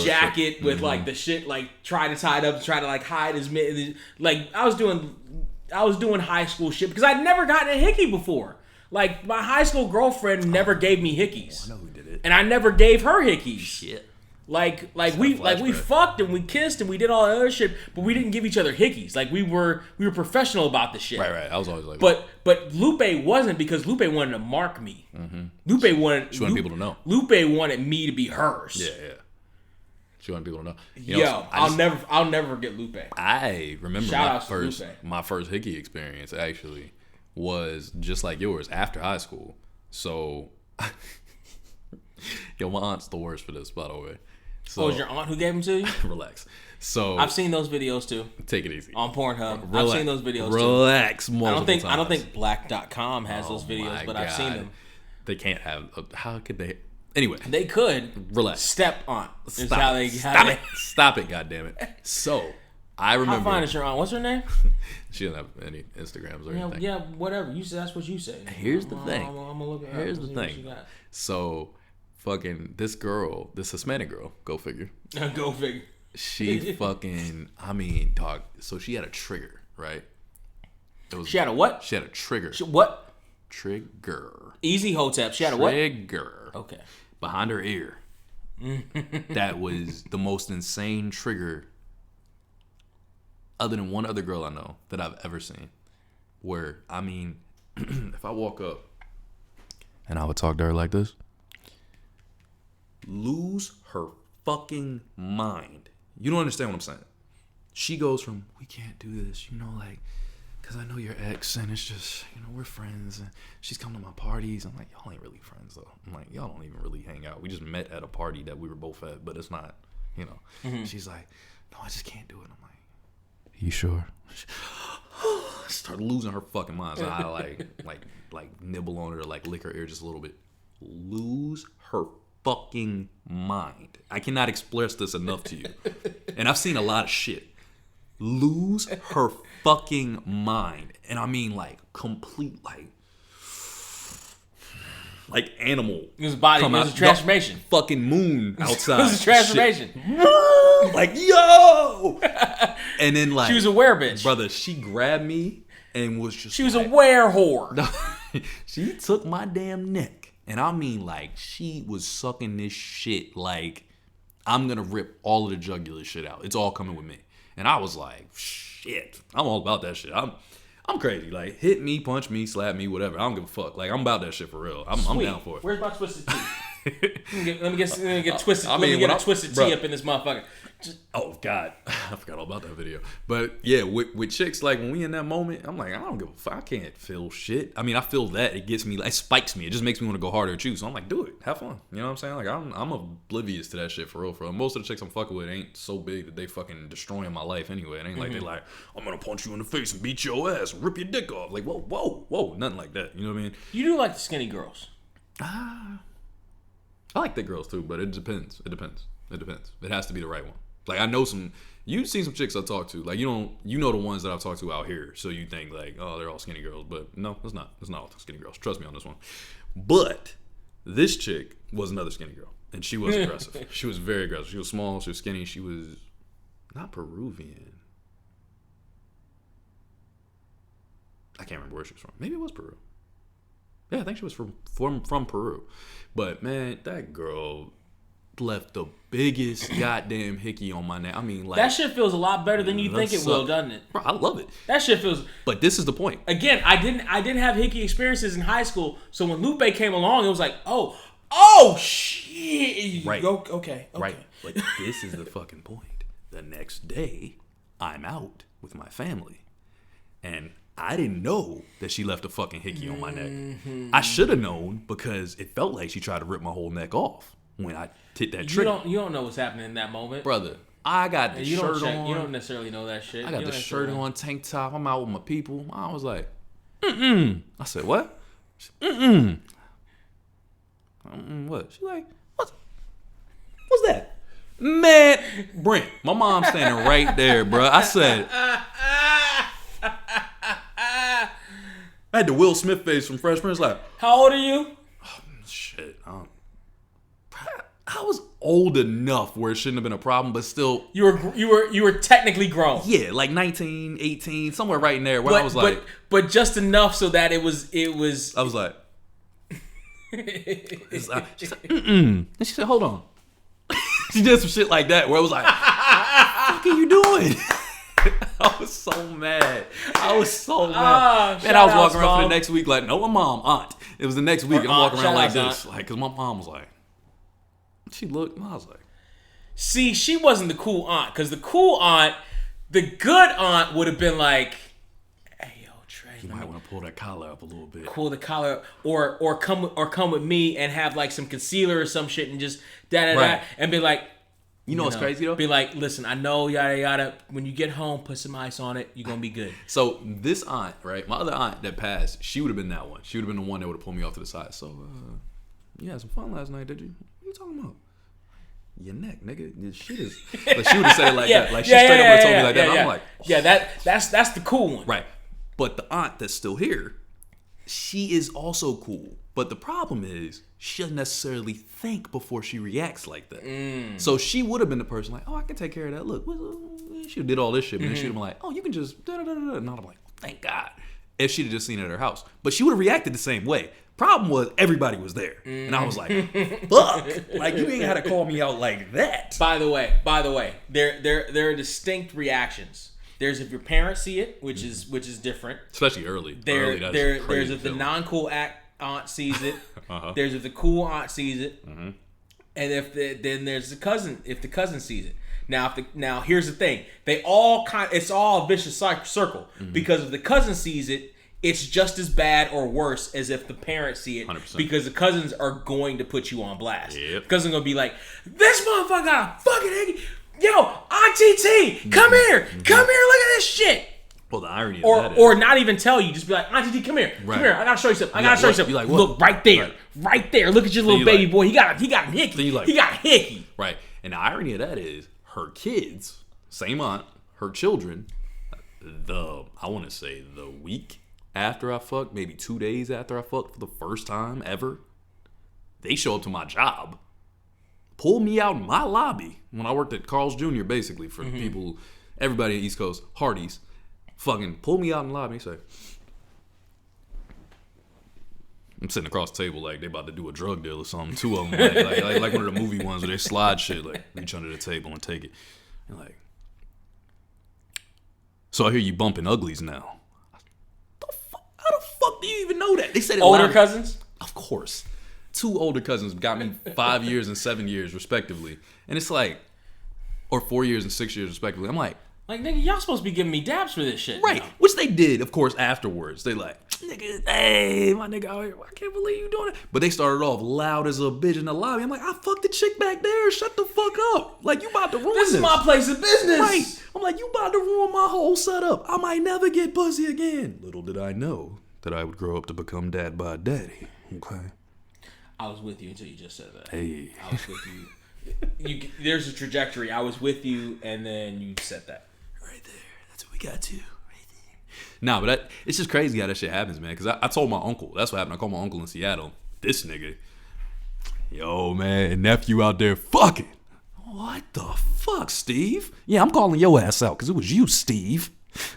jacket with the shit try to tie it up, try to hide his I was doing high school shit because I'd never gotten a hickey before. My high school girlfriend never gave me hickeys. I know who did it. And I never gave her hickeys. Shit. We fucked and we kissed and we did all that other shit, but we didn't give each other hickeys. We were professional about the shit. Right. I was always like, but Lupe wasn't, because Lupe wanted to mark me. She wanted people to know. Lupe wanted me to be hers. Yeah. She wanted people to Yo, know. I'll never forget Lupe. I remember my first hickey experience actually was just like yours after high school. So, yo, my aunt's the worst for this, by the way. So, it was your aunt who gave them to you? Relax. So I've seen those videos too. Take it easy. On Pornhub. I've seen those videos too. Relax multiple times. I don't think black.com has those videos, but I've seen them. They can't have. How could they? Anyway, they could. Relax. Step on. Stop it, goddammit. So I remember. How fine is your aunt? What's her name? She doesn't have any Instagrams or anything. Yeah, whatever. You said that's what you say. Here's the thing. I'm gonna look at her. Here's the thing. So, fucking this girl, this Hispanic girl, go figure. Go figure. She fucking, dog. So she had a trigger, right? She had a what? She had a trigger. What? Trigger. Easy Hotep. She had a what? Trigger. Okay. Behind her ear. That was the most insane trigger, other than one other girl I know, that I've ever seen. Where, if I walk up and I would talk to her like this, lose her fucking mind. You don't understand what I'm saying. she goes from, we can't do this, you know, like, because I know your ex, and it's just, you know, we're friends, and she's come to my parties. I'm like, y'all ain't really friends, though. I'm like, y'all don't even really hang out. We just met at a party that we were both at, but it's not, you know. Mm-hmm. She's like, no, I just can't do it. I'm like, you sure? Start losing her fucking mind. So I like nibble on her, like lick her ear just a little bit. Lose her fucking mind. I cannot express this enough to you. And I've seen a lot of shit. Lose her fucking mind. And I mean like complete like animal. It was a body. It was a transformation. Fucking moon outside. It was a transformation. Like, yo! And then like, she was a were bitch. Brother, she grabbed me and was just, she was a were whore. She took my damn neck. And I mean like, she was sucking this shit like, I'm gonna rip all of the jugular shit out. It's all coming with me. And I was like, shit, I'm all about that shit. I'm crazy. Like, hit me, punch me, slap me, whatever. I don't give a fuck. Like, I'm about that shit for real. I'm down for it. Where's my twisted tea? Let me get twisted. Let me get a twisted tea up in this motherfucker. Oh God, I forgot all about that video. But yeah, with chicks, like when we in that moment, I'm like, I don't give a fuck. I can't feel shit. I mean, I feel that it gets me, it spikes me. It just makes me want to go harder at you. So I'm like, do it, have fun. You know what I'm saying? Like I'm oblivious to that shit for real. Most of the chicks I'm fucking with ain't so big that they fucking destroying my life anyway. It ain't like they like, I'm gonna punch you in the face and beat your ass and rip your dick off. Like whoa, nothing like that. You know what I mean? You do like the skinny girls. I like thick girls too, but it depends. It has to be the right one. Like I know you've seen some chicks I talk to. Like you know the ones that I've talked to out here. So you think like, oh, they're all skinny girls, but no, it's not. It's not all skinny girls. Trust me on this one. But this chick was another skinny girl, and she was aggressive. She was very aggressive. She was small. She was skinny. She was not Peruvian. I can't remember where she was from. Maybe it was Peru. Yeah, I think she was from Peru. But man, that girl left the biggest goddamn hickey on my neck. I mean, like, that shit feels a lot better than you think it will, doesn't it? Bro, I love it. That shit feels. But this is the point. Again, I didn't have hickey experiences in high school, so when Lupe came along, it was like, oh shit. Right. Okay. Right. But this is the fucking point. The next day, I'm out with my family, and I didn't know that she left a fucking hickey on my neck. I should have known because it felt like she tried to rip my whole neck off when I hit that trigger. You don't know what's happening in that moment. Brother, I got the shirt on. You don't necessarily know that shit. I got the shirt on, tank top. I'm out with my people. I was like, I said, what? What? She like, what's that? Man, Brent, my mom's standing right there, bro. I said, I had the Will Smith face from Fresh Prince. Like, how old are you? Oh, shit. I was old enough where it shouldn't have been a problem, but still, you were technically grown. Yeah, like 19, 18, somewhere right in there. Where I was like, but just enough so that it was. I was like, she said, and she said, hold on. She did some shit like that where I was like, what the fuck are you doing? I was so mad. Man, I was walking around for the next week like, no, my mom, aunt. It was the next week. I'm walking around like this. Like, because my mom was like, she looked, and I was like. See, she wasn't the cool aunt. Because the cool aunt, the good aunt would have been like, hey, yo, Trey. You might want to pull that collar up a little bit. Pull the collar up. Or come with me and have like some concealer or some shit and just da-da-da. And be like, You know what's crazy though? Be like, listen, I know, yada yada. When you get home, put some ice on it. You're gonna be good. So this aunt, right? My other aunt that passed, she would have been that one. She would have been the one that would have pulled me off to the side. So, you had some fun last night, did you? What are you talking about? Your neck, nigga. This shit is. Like, she would have said it like that. Like she straight up would have told me like that. And I'm like, that's the cool one, right? But the aunt that's still here, she is also cool. But the problem is, she doesn't necessarily think before she reacts like that. So she would have been the person like, oh, I can take care of that. Look, she did all this shit, but then she'd have been like, oh, you can just da-da-da-da. And I'm like, thank God. If she'd have just seen it at her house. But she would have reacted the same way. Problem was, everybody was there. And I was like, fuck. Like, you ain't had to call me out like that. By the way, there are distinct reactions. There's if your parents see it, which is different. Especially early. There's if the non-cool aunt sees it. There's if the cool aunt sees it. And then there's the cousin, if the cousin sees it. Now here's the thing. It's all a vicious circle because if the cousin sees it, it's just as bad or worse as if the parents see it 100%. because the cousins are going to put you on blast. Yep. The cousin's going to be like, this motherfucker got a fucking hickey. Yo, Auntie T, come here. Come here, look at this shit. Well, the irony of that Or not even tell you, just be like, Auntie T, come here. Right. Come here, I got to show you something. Be like, what? Look, right there. Right there. Look at your little baby boy. He got a hickey. He got a hickey. Right. And the irony of that is her kids, same aunt, her children, I want to say the week after I fucked, maybe 2 days after I fucked for the first time ever, they show up to my job, pull me out in my lobby when I worked at Carl's Jr. basically for people, everybody in the East Coast, Hardee's, fucking pull me out in the lobby and say, I'm sitting across the table like they about to do a drug deal or something. Two of them, like one of the movie ones where they slide shit, like reach under the table and take it. And like, so I hear you bumping uglies now. How the fuck do you even know that? They said it Older loud. cousins? Of course. 2 older cousins got me 5 years and 7 years respectively. And it's like, or 4 years and 6 years respectively. I'm like, nigga, y'all supposed to be giving me dabs for this shit. right. Now. Which they did, of course, afterwards. They like, nigga, hey, my nigga, I can't believe you doing it. But they started off loud as a bitch in the lobby. I'm like, I fucked the chick back there. Shut the fuck up. Like, you about to ruin this. This is my place of business. Right. I'm like, you about to ruin my whole setup. I might never get pussy again. Little did I know that I would grow up to become dad by daddy. Okay. I was with you until you just said that. Hey. I was with you. There's a trajectory. I was with you, and then you said that. Right there. That's what we got to. Right there. Nah, but it's just crazy how that shit happens, man. Because I told my uncle. That's what happened. I called my uncle in Seattle. This nigga. Yo, man. Nephew out there fucking. What the fuck, Steve? Yeah, I'm calling your ass out because it was you, Steve.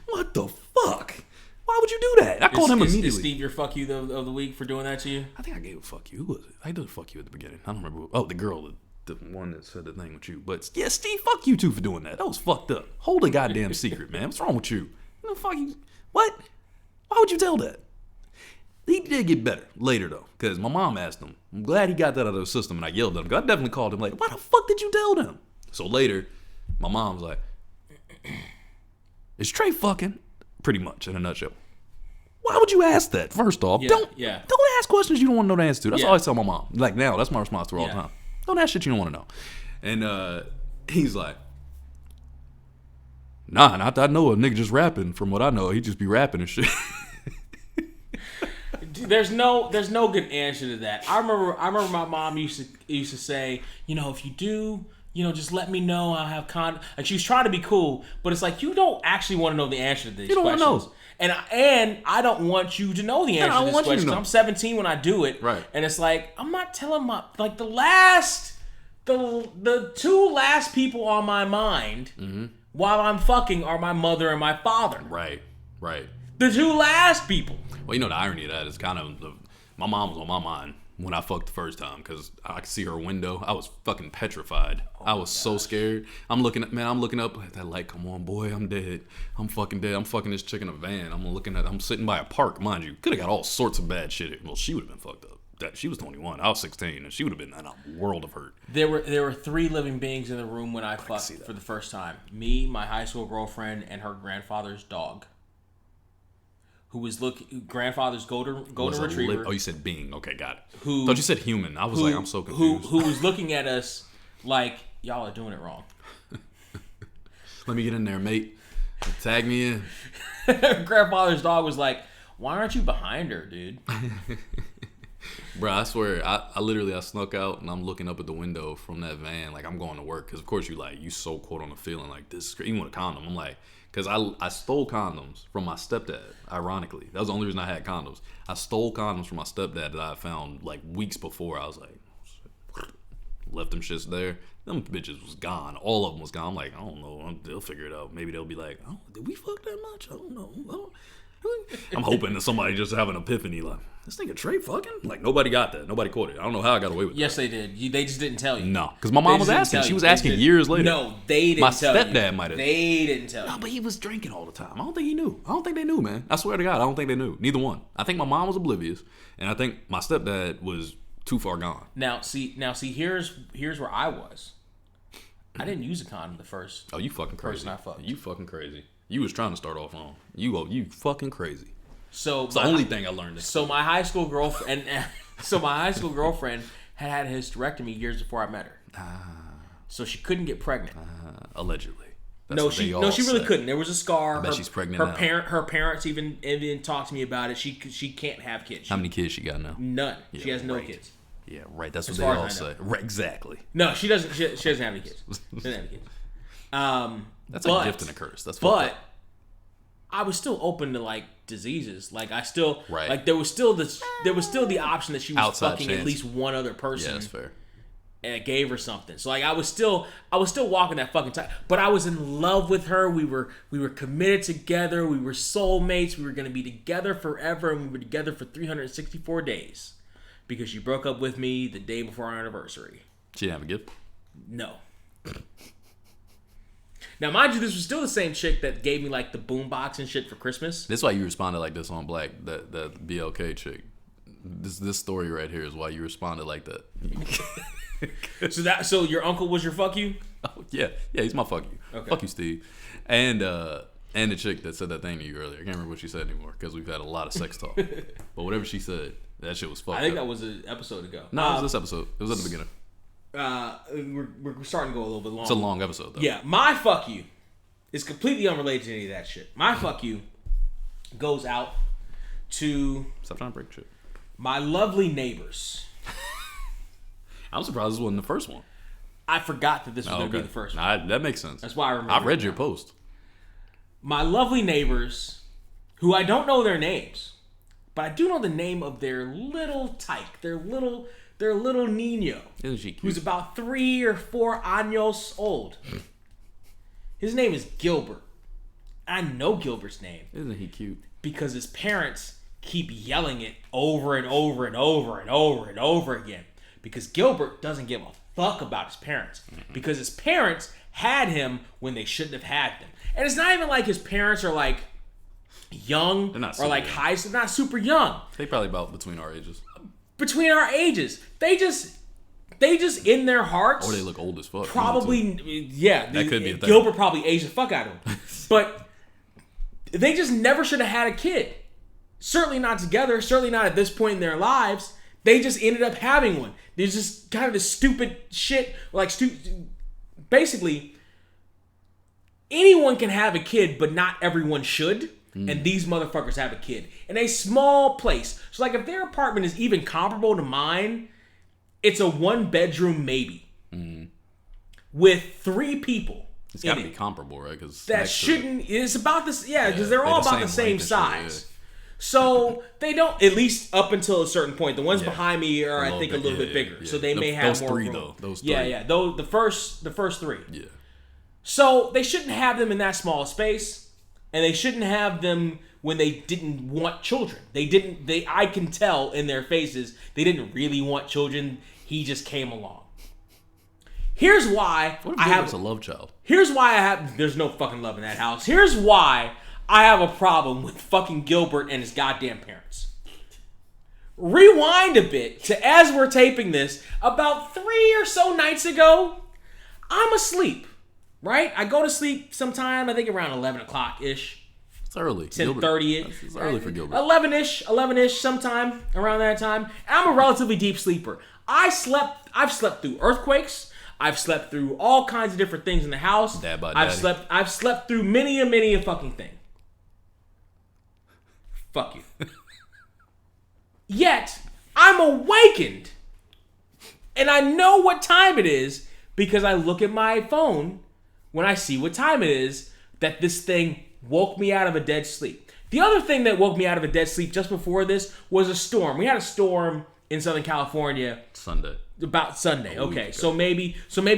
What the fuck? Why would you do that? I called him immediately. Is Steve your fuck you of the week for doing that to you? I think I gave a fuck you. Who was it? I did a fuck you at the beginning. I don't remember. Oh, the girl, the one that said the thing with you. But yeah, Steve, fuck you too for doing that. That was fucked up. Hold a goddamn secret, man. What's wrong with you? The fuck you? What? Why would you tell that? He did get better later though, because my mom asked him. I'm glad he got that out of the system, and I yelled at him. I definitely called him later. Why the fuck did you tell them? So later, my mom was like, "Is Trey fucking?" Pretty much in a nutshell. Why would you ask that? First off, don't ask questions you don't want to know the answer to. That's all I tell my mom. Like now, that's my response to her all the time. Don't ask shit you don't want to know. And he's like, nah, not that I know a nigga just rapping. From what I know, he just be rapping and shit. Dude, there's no good answer to that. I remember my mom used to say, if you do, just let me know. I'll have like she was trying to be cool, but it's like you don't actually want to know the answer to these questions. You don't want to know. And I don't want you to know the answer to this question. I'm 17 when I do it. Right. And it's like, I'm not telling the 2 last people on my mind while I'm fucking are my mother and my father. Right. The 2 last people. Well, the irony of that is kind of my mom was on my mind when I fucked the first time because I could see her window. I was fucking petrified. I was so scared. I'm looking up at that light. Come on, boy, I'm dead. I'm fucking dead. I'm fucking this chick in a van. I'm sitting by a park, mind you. Could have got all sorts of bad shit. Well, she would have been fucked up. She was 21. I was 16, and she would have been in a world of hurt. There were 3 living beings in the room when I fucked for the first time. Me, my high school girlfriend, and her grandfather's dog. Who was grandfather's golden retriever. You said being. Okay, got it. Thought you said human. I was like, I'm so confused. Who was looking at us like, y'all are doing it wrong. Let me get in there, mate. Tag me in. Grandfather's dog was like, why aren't you behind her, dude? Bro, I swear, I snuck out and I'm looking up at the window from that van like I'm going to work. Because, of course, you so caught on the feeling like this is great. Even with a condom, I'm like, because I stole condoms from my stepdad, ironically. That was the only reason I had condoms. I stole condoms from my stepdad that I found like weeks before. I was like, left them shits there. Them bitches was gone. All of them was gone. I'm like, I don't know. They'll figure it out. Maybe they'll be like, oh, did we fuck that much? I don't know. I'm hoping that somebody just have an epiphany like, this nigga Trey fucking? Like, nobody got that. Nobody caught it. I don't know how I got away with that. Yes, they did. They just didn't tell you. No, because my mom was asking. She was asking years later. No, they didn't tell you. My stepdad might have. They didn't tell you. No, but he was drinking all the time. I don't think he knew. I don't think they knew, man. I swear to God, I don't think they knew. Neither one. I think my mom was oblivious, and I think my stepdad was too far gone. Now see, here's where I was. I didn't use a condom the first. Oh, you fucking crazy. Person I fucked. You fucking crazy. You was trying to start off wrong. You fucking crazy. So it's the only thing I learned. My high school girlfriend, had a hysterectomy years before I met her. So she couldn't get pregnant. Allegedly. That's she really couldn't. There was a scar. I bet she's pregnant now. Her parents even talked to me about it. She can't have kids. How many kids she got now? None. Yeah, she has no kids. Yeah, right. That's what they all say. Right, exactly. No, she doesn't. She doesn't have any kids. She doesn't have any kids. That's a gift and a curse. That's fucked up. I was still open to like diseases. Like I still like there was still the option that she was outside fucking chance. At least one other person. Yeah, that's fair. And it gave her something. So like I was still walking that fucking time. But I was in love with her. We were committed together. We were soulmates. We were gonna be together forever, and we were together for 364 days. Because she broke up with me the day before our anniversary. She didn't have a gift? No. Now, mind you, this was still the same chick that gave me like the boombox and shit for Christmas. This is why you responded like this on Black, the BLK chick. This story right here is why you responded like that. So your uncle was your fuck you? Oh, yeah, he's my fuck you. Okay. Fuck you, Steve. And the chick that said that thing to you earlier. I can't remember what she said anymore because we've had a lot of sex talk. But whatever she said, that shit was fucked up. I think that was an episode ago. No, it was this episode. It was at the beginning. We're starting to go a little bit long. It's a long episode, though. Yeah, my fuck you is completely unrelated to any of that shit. My fuck you goes out to... Stop trying to break shit. My lovely neighbors. I'm surprised this wasn't the first one. I forgot that this was going to be the first one. Nah, that makes sense. That's why I remember. I read your post. My lovely neighbors, who I don't know their names, but I do know the name of their little tyke, their little Nino, Isn't she cute? Who's about 3 or 4 años old. His name is Gilbert. I know Gilbert's name. Isn't he cute? Because his parents keep yelling it over and over and over and over and over again. Because Gilbert doesn't give a fuck about his parents. Because his parents had him when they shouldn't have had them. And it's not even like his parents are like young or like high. They're not super young. They probably about between our ages. Between our ages. They just in their hearts. Or they look old as fuck. Probably, yeah. That could be a thing. Gilbert probably aged the fuck out of him. But they just never should have had a kid. Certainly not together. Certainly not at this point in their lives. They just ended up having one. There's just kind of this stupid shit. Basically, anyone can have a kid, but not everyone should. And these motherfuckers have a kid in a small place. So like if their apartment is even comparable to mine, it's a 1-bedroom maybe with 3 people. It's got to be comparable, right? Because that shouldn't. It's about this. Yeah, because they're all about the same size. Yeah. So they don't. At least up until a certain point. The ones behind me are, I think, a little bit bigger. Yeah. So they may have more. Those 3. Yeah. Those the first 3. Yeah. So they shouldn't have them in that small space. And they shouldn't have them when they didn't want children. I can tell in their faces, they didn't really want children. He just came along. Here's why I have a love child. Here's why there's no fucking love in that house. Here's why I have a problem with fucking Gilbert and his goddamn parents. Rewind a bit to as we're taping this, about 3 or so nights ago, I'm asleep. Right? I go to sleep sometime, I think around 11 o'clock-ish. It's early. 10:30-ish. It's early for Gilbert. 11-ish, sometime around that time. And I'm a relatively deep sleeper. I've slept through earthquakes. I've slept through all kinds of different things in the house. Dad by daddy. I've slept through many a fucking thing. Fuck you. Yet, I'm awakened. And I know what time it is because I look at my phone when I see what time it is, that this thing woke me out of a dead sleep. The other thing that woke me out of a dead sleep just before this was a storm. We had a storm in Southern California. About Sunday. Okay, so maybe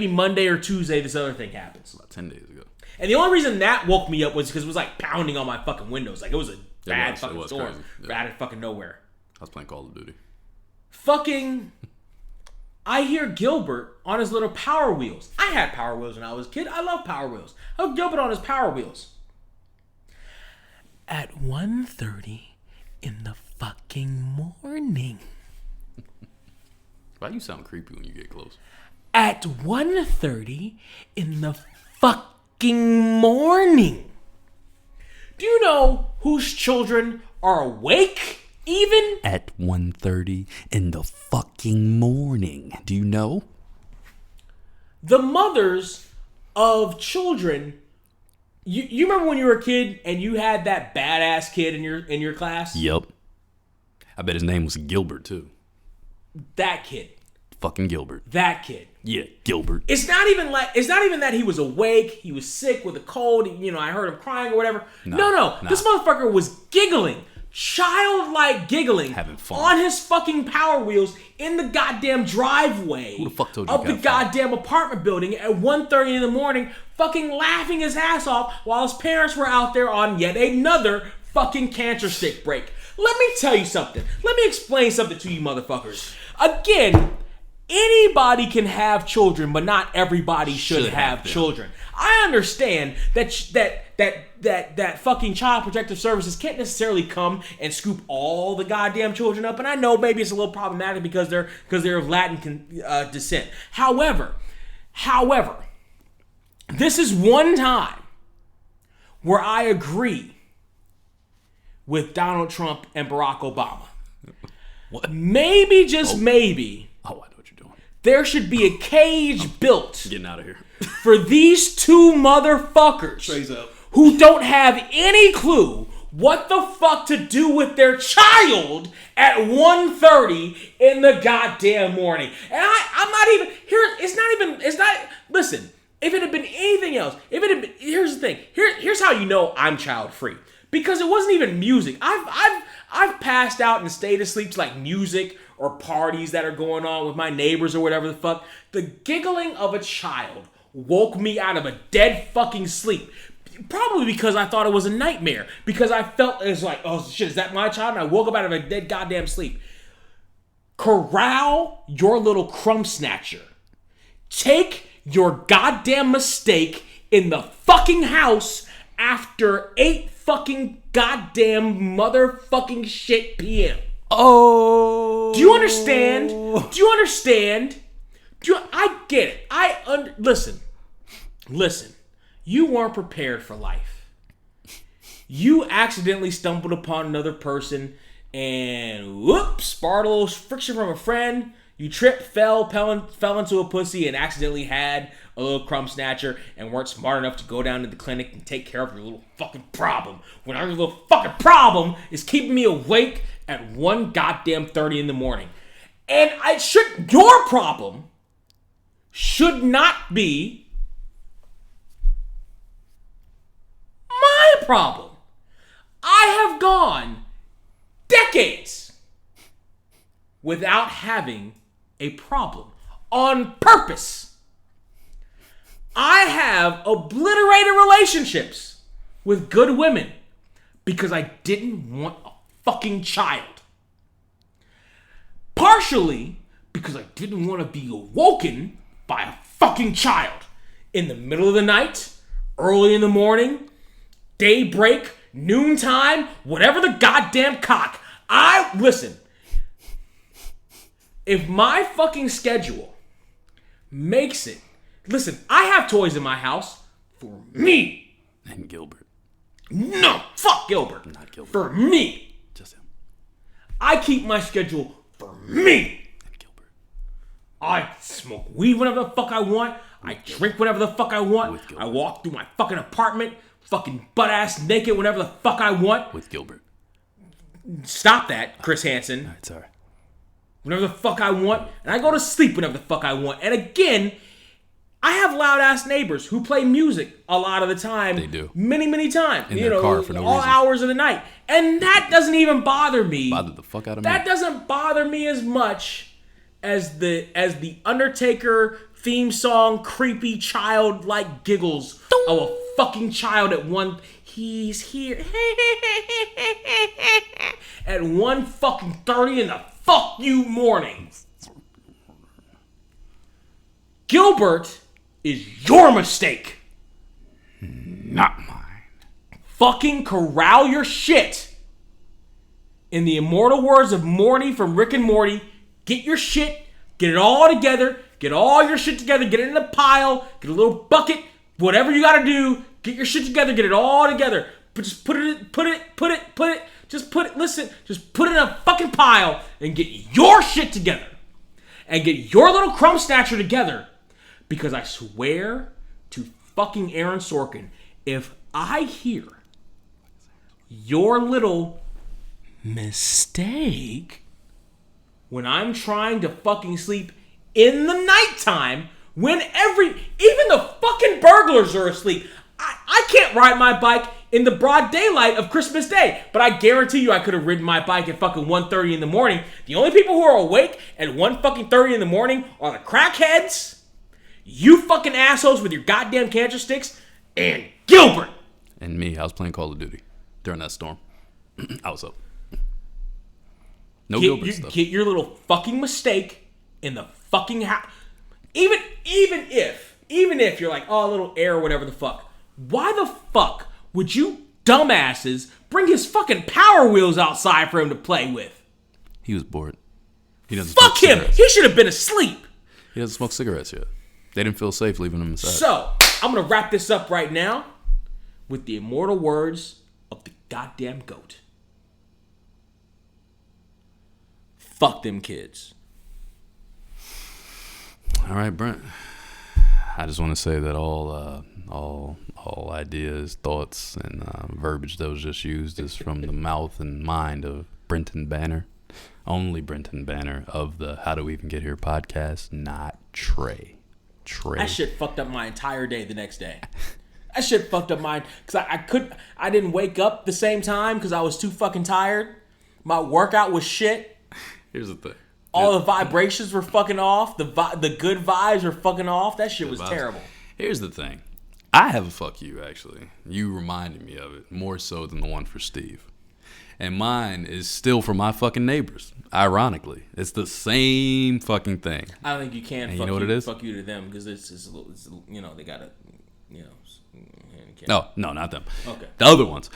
Monday or Tuesday this other thing happens. About 10 days ago. And the only reason that woke me up was because it was like pounding on my fucking windows. Like it was a bad fucking storm. Yeah. Out of fucking nowhere. I was playing Call of Duty. Fucking... I hear Gilbert on his little Power Wheels. I had Power Wheels when I was a kid. I love Power Wheels. I have Gilbert on his Power Wheels. At 1:30 in the fucking morning. Why you sound creepy when you get close? at 1:30 in the fucking morning. Do you know whose children are awake even? At 1:30 in the fucking morning. Do you know? The mothers of children. You remember when you were a kid and you had that badass kid in your class? Yep. I bet his name was Gilbert too. That kid. Fucking Gilbert. That kid. Yeah, Gilbert. It's not even that he was awake, he was sick with a cold, I heard him crying or whatever. No. This motherfucker was giggling. Childlike giggling. Having fun. On his fucking Power Wheels in the goddamn driveway. Who the fuck told you of the goddamn apartment building at 1:30 in the morning, fucking laughing his ass off while his parents were out there on yet another fucking cancer stick break. Let me tell you something. Let me explain something to you motherfuckers. Again, anybody can have children, but not everybody should have children. I understand that fucking Child Protective Services can't necessarily come and scoop all the goddamn children up, and I know maybe it's a little problematic because they're of Latin descent. However, this is one time where I agree with Donald Trump and Barack Obama. What? Maybe, just maybe. Oh, I know what you're doing. There should be a cage built. Getting out of here. For these two motherfuckers Trey's up. who don't have any clue what the fuck to do with their child at 1:30 in the goddamn morning. And I'm not even here. Listen, if it had been anything else, here's the thing. Here's how you know I'm child free. Because it wasn't even music. I've passed out and stayed asleep to like music or parties that are going on with my neighbors or whatever the fuck. The giggling of a child woke me out of a dead fucking sleep. Probably because I thought it was a nightmare. Because I felt it was like, oh shit, is that my child? And I woke up out of a dead goddamn sleep. Corral your little crumb snatcher. Take your goddamn mistake in the fucking house after 8 fucking goddamn motherfucking shit p.m. Oh. Do you understand? I get it. Listen. You weren't prepared for life. You accidentally stumbled upon another person and whoops, sparred a little friction from a friend. You tripped, fell into a pussy and accidentally had a little crumb snatcher and weren't smart enough to go down to the clinic and take care of your little fucking problem. When our little fucking problem is keeping me awake at 1:30 in the morning. And your problem should not be my problem. I have gone decades without having a problem on purpose. I have obliterated relationships with good women because I didn't want a fucking child. Partially because I didn't want to be awoken by a fucking child in the middle of the night, early in the morning, daybreak, noontime, whatever the goddamn cock. Listen. If my fucking schedule makes it, listen, I have toys in my house for me. And Gilbert. No, fuck Gilbert. Not Gilbert. For me. Just him. I keep my schedule for me. And Gilbert. I smoke weed whenever the fuck I want. I drink whenever the fuck I want. I walk through my fucking apartment, fucking butt ass naked whenever the fuck I want. With Gilbert. Stop that, Chris Hansen. Alright, sorry. Whenever the fuck I want, and I go to sleep whenever the fuck I want. And again, I have loud ass neighbors who play music a lot of the time. They do. Many times. In their car for no all reason. hours of the night. And that doesn't even bother me. Bothered the fuck out of me. That doesn't bother me as much as the Undertaker theme song creepy childlike giggles of a fucking child at one. He's here at 1:30 in the fuck you morning. Gilbert is your mistake. Not mine. Fucking corral your shit. In the immortal words of Morty from Rick and Morty, get your shit, get it all together, Get all your shit together. Get it in a pile. Get a little bucket. Whatever you gotta do. Get your shit together. Get it all together. But just put it. Just put it in a fucking pile and get your shit together. And get your little crumb snatcher together. Because I swear to fucking Aaron Sorkin, if I hear your little mistake when I'm trying to fucking sleep in the nighttime, when even the fucking burglars are asleep, I can't ride my bike in the broad daylight of Christmas Day. But I guarantee you I could have ridden my bike at fucking 1:30 in the morning. The only people who are awake at 1:30 in the morning are the crackheads, you fucking assholes with your goddamn cancer sticks, and Gilbert. And me, I was playing Call of Duty during that storm. I was up. No Gilbert stuff. Get your little fucking mistake in the fucking house. Even if you're like, oh, a little air or whatever the fuck. Why the fuck would you dumbasses bring his fucking Power Wheels outside for him to play with? He was bored. He doesn't fuck smoke him. cigarettes. He should have been asleep. He doesn't smoke cigarettes yet. They didn't feel safe leaving him inside. So, I'm going to wrap this up right now with the immortal words of the goddamn GOAT. Fuck them kids. All right, Brent. I just want to say that all ideas, thoughts, and verbiage that was just used is from the mouth and mind of Brenton Banner. Only Brenton Banner of the How Do We Even Get Here podcast, not Trey. That shit fucked up my entire day the next day. That shit fucked up mine because I didn't wake up the same time because I was too fucking tired. My workout was shit. Here's the thing. All the vibrations were fucking off. The good vibes were fucking off. That shit was terrible. Here's the thing. I have a fuck you, actually. You reminded me of it more so than the one for Steve. And mine is still for my fucking neighbors. Ironically, it's the same fucking thing. I don't think you can. You know what it is? Fuck you to them because it's they gotta, No, not them. Okay. The other ones.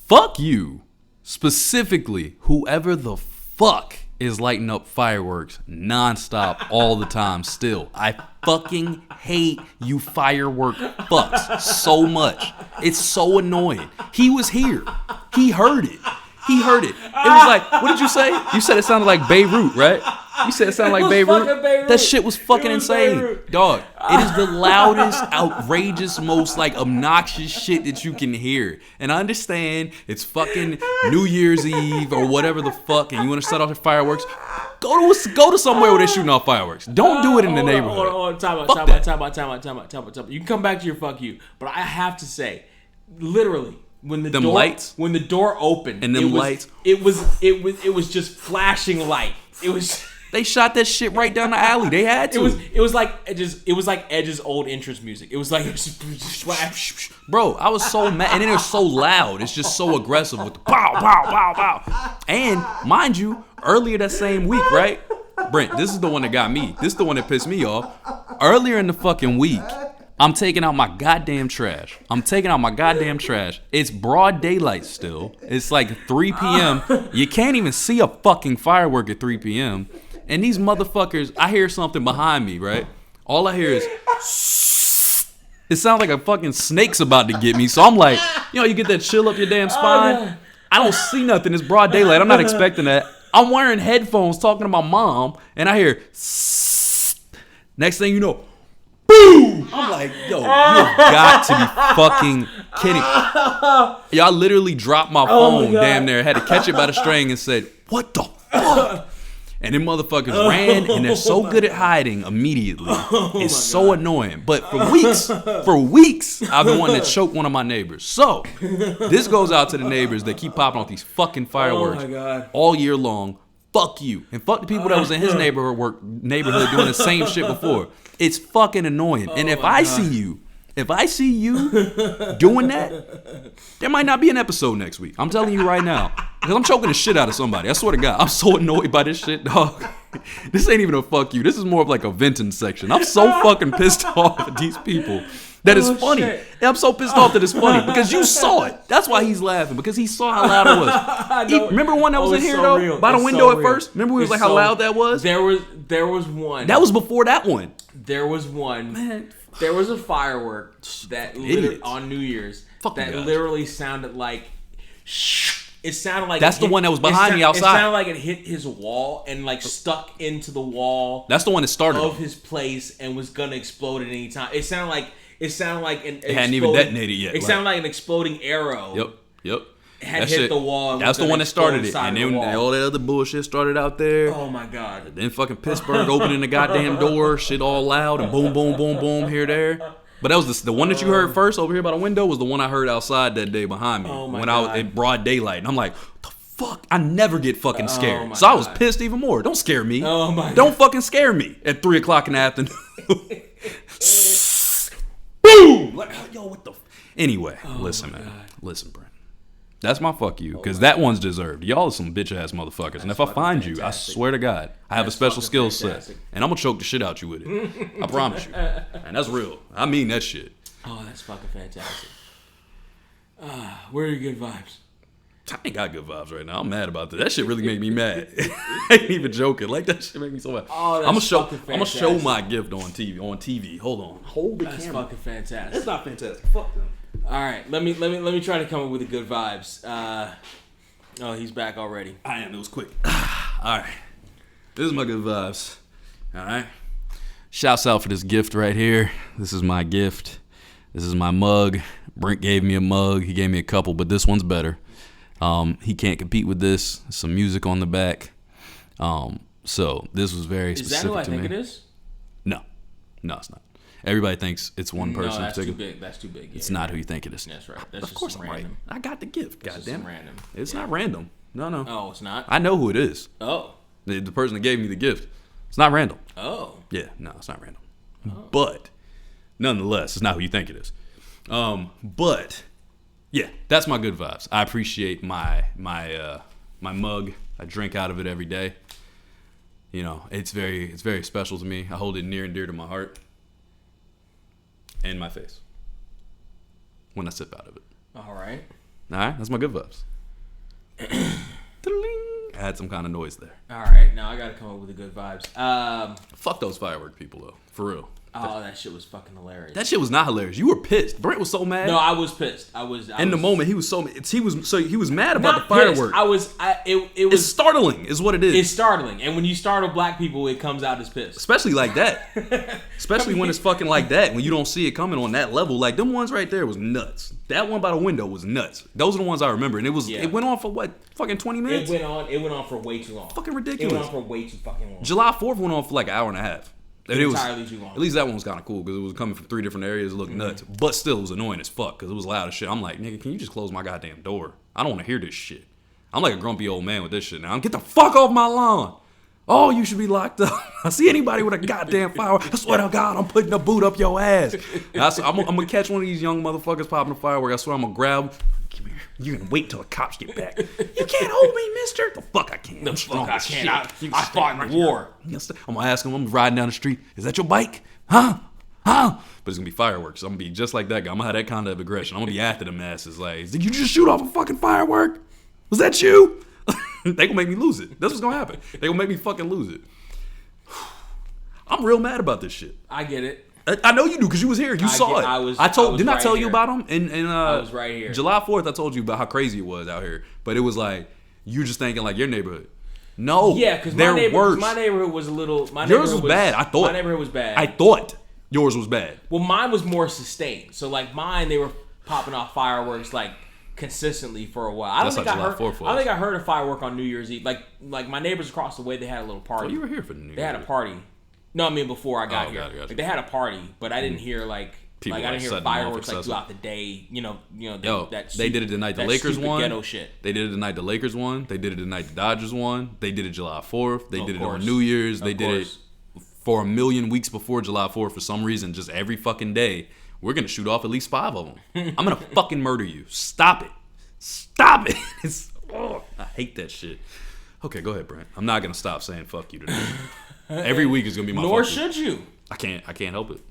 Fuck you, specifically whoever the fuck is lighting up fireworks nonstop all the time. Still, I fucking hate you firework fucks so much. It's so annoying. He was here. He heard it. It was like, what did you say? You said it sounded like Beirut, right? You said it sounded like Beirut. That shit was fucking insane. Beirut. Dog, it is the loudest, outrageous, most like obnoxious shit that you can hear. And I understand it's fucking New Year's Eve or whatever the fuck, and you want to set off the fireworks. Go to somewhere where they're shooting off fireworks. Don't do it in the neighborhood. Hold on, time out. You can come back to your fuck you, but I have to say, literally. When the door opened, and them lights, it was just flashing light. It was. They shot that shit right down the alley. They had to. It was like Edge's old entrance music. It was like bro, I was so mad, and then it's so loud. It's just so aggressive with the pow pow pow pow. And mind you, earlier that same week, right, Brent? This is the one that got me. This is the one that pissed me off. Earlier in the fucking week, I'm taking out my goddamn trash. It's broad daylight still. It's like 3 p.m. You can't even see a fucking firework at 3 p.m. And these motherfuckers, I hear something behind me, right? All I hear is, it sounds like a fucking snake's about to get me. So I'm like, you get that chill up your damn spine. I don't see nothing. It's broad daylight. I'm not expecting that. I'm wearing headphones talking to my mom, and I hear, next thing you know, boom! I'm like, yo, you got to be fucking kidding. Yo, I literally dropped my phone damn near. Had to catch it by the string and said, what the fuck? And then motherfuckers ran, and they're so good at hiding immediately. It's so annoying. But for weeks, I've been wanting to choke one of my neighbors. So, this goes out to the neighbors that keep popping off these fucking fireworks all year long. Fuck you. And fuck the people that was in his neighborhood doing the same shit before. It's fucking annoying. And if I see you doing that, there might not be an episode next week. I'm telling you right now. Because I'm choking the shit out of somebody. I swear to God. I'm so annoyed by this shit, dog. This ain't even a fuck you. This is more of like a venting section. I'm so fucking pissed off at these people. That is funny. And I'm so pissed off that it's funny because you saw it. That's why he's laughing, because he saw how loud it was. Remember one that was in here though? By the window at first? Remember we was like how loud that was? There was There was one. That was before that one. There was one. Man. There was a firework that on New Year's literally sounded like. It sounded like that's the one that was behind me outside. It sounded like it hit his wall and like stuck into the wall. That's the one that started of his place and was gonna explode at any time. It sounded like it hadn't even detonated yet. It sounded like an exploding arrow. Yep. Had hit the wall. And that's the one that started it, and then all that other bullshit started out there. Oh my god! Then fucking Pittsburgh opening the goddamn door, shit all loud, and boom, boom, boom, boom, here, there. But that was the one that you heard first over here by the window was the one I heard outside that day behind me when I was in broad daylight, and I'm like, what the fuck? I never get fucking scared, so I was pissed even more. Don't scare me. Oh my! Don't fucking scare me at 3:00 in the afternoon. Boom! Like, yo, what the? Anyway, listen, man. Listen, Brent. That's my fuck you, because that one's deserved. Y'all are some bitch ass motherfuckers, and if I find you, I swear to God, I have a special skill set, and I'm gonna choke the shit out you with it. I promise you, and that's real. I mean that shit. Oh, that's fucking fantastic. Where are your good vibes? I ain't got good vibes right now. I'm mad about that. That shit really made me mad. I ain't even joking. Like that shit made me so mad. Oh, that's I'm gonna show my gift on TV. Hold on. Hold the camera. That's fucking fantastic. It's not fantastic. Fuck them. All right, let me try to come up with the good vibes. Oh, he's back already. I am. It was quick. All right, this is my good vibes. All right, shouts out for this gift right here. This is my gift. This is my mug. Brent gave me a mug. He gave me a couple, but this one's better. He can't compete with this. Some music on the back. So this was very specific to me. Is that who I think it is? No, it's not. Everybody thinks it's one person. No, that's too big. That's too big. Yeah, it's not who you think it is. That's right. That's of course I'm random. Right. I got the gift. Goddamn. Random. It's not random. No. Oh, it's not? I know who it is. Oh. The person that gave me the gift. It's not random. Oh. Yeah, no, it's not random. Oh. But nonetheless, it's not who you think it is. But yeah, that's my good vibes. I appreciate my mug. I drink out of it every day. You know, it's very special to me. I hold it near and dear to my heart. And my face when I sip out of it. All right, that's my good vibes. I had some kind of noise there. All right, now I gotta come up with the good vibes. Fuck those firework people though, for real. Oh, that shit was fucking hilarious. That shit was not hilarious. You were pissed. Brent was so mad. No, I was pissed. In the moment, he was mad about the fireworks. It's startling, is what it is. It's startling, and when you startle black people, it comes out as pissed. Especially like that. Especially when it's fucking like that. When you don't see it coming on that level, like them ones right there was nuts. That one by the window was nuts. Those are the ones I remember, and it went on for what? Fucking 20 minutes. It went on for way too long. Fucking ridiculous. It went on for way too fucking long. July 4th went on for like an hour and a half. It was entirely too long. At least that one was kind of cool because it was coming from 3 different areas. It looked nuts, but still it was annoying as fuck because it was loud as shit. I'm like, nigga, can you just close my goddamn door? I don't want to hear this shit. I'm like a grumpy old man with this shit now. Get the fuck off my lawn. Oh, you should be locked up. I see anybody with a goddamn firework. I swear to God, I'm putting a boot up your ass. I'm going to catch one of these young motherfuckers popping a firework. I swear I'm going to grab. Come here. You're going to wait till the cops get back. You can't hold me, mister. The fuck I can't. The fuck I can't. I fought in the war. I'm going to ask him. I'm riding down the street. Is that your bike? Huh? But it's going to be fireworks. I'm going to be just like that guy. I'm going to have that kind of aggression. I'm going to be after them asses. Like, did you just shoot off a fucking firework? Was that you? They going to make me lose it. That's what's going to happen. They going to make me fucking lose it. I'm real mad about this shit. I get it. I know you do because you was here. You saw it. Didn't I tell you about them? I was right here. July 4th, I told you about how crazy it was out here. But it was like, you just thinking like your neighborhood. No. Yeah, because my neighborhood was a little... Yours was bad, I thought. My neighborhood was bad. I thought yours was bad. Well, mine was more sustained. So like mine, they were popping off fireworks like consistently for a while. I don't think I heard a firework on New Year's Eve. Like my neighbors across the way, they had a little party. Well, you were here for the New Year's. They had a party. No, I mean before I got here. Gotcha. Like, they had a party, but I didn't hear I didn't hear fireworks like throughout the day. They did it the night the Lakers won. Ghetto shit. They did it the night the Lakers won. They did it the night the Dodgers won. They did it July 4th. They did it on New Year's. They did it for 1,000,000 weeks before July 4th for some reason. Just every fucking day, we're gonna shoot off at least 5 of them. I'm gonna fucking murder you. Stop it. I hate that shit. Okay, go ahead, Brent. I'm not gonna stop saying fuck you today. Every week is gonna be my. Nor should you. I can't help it.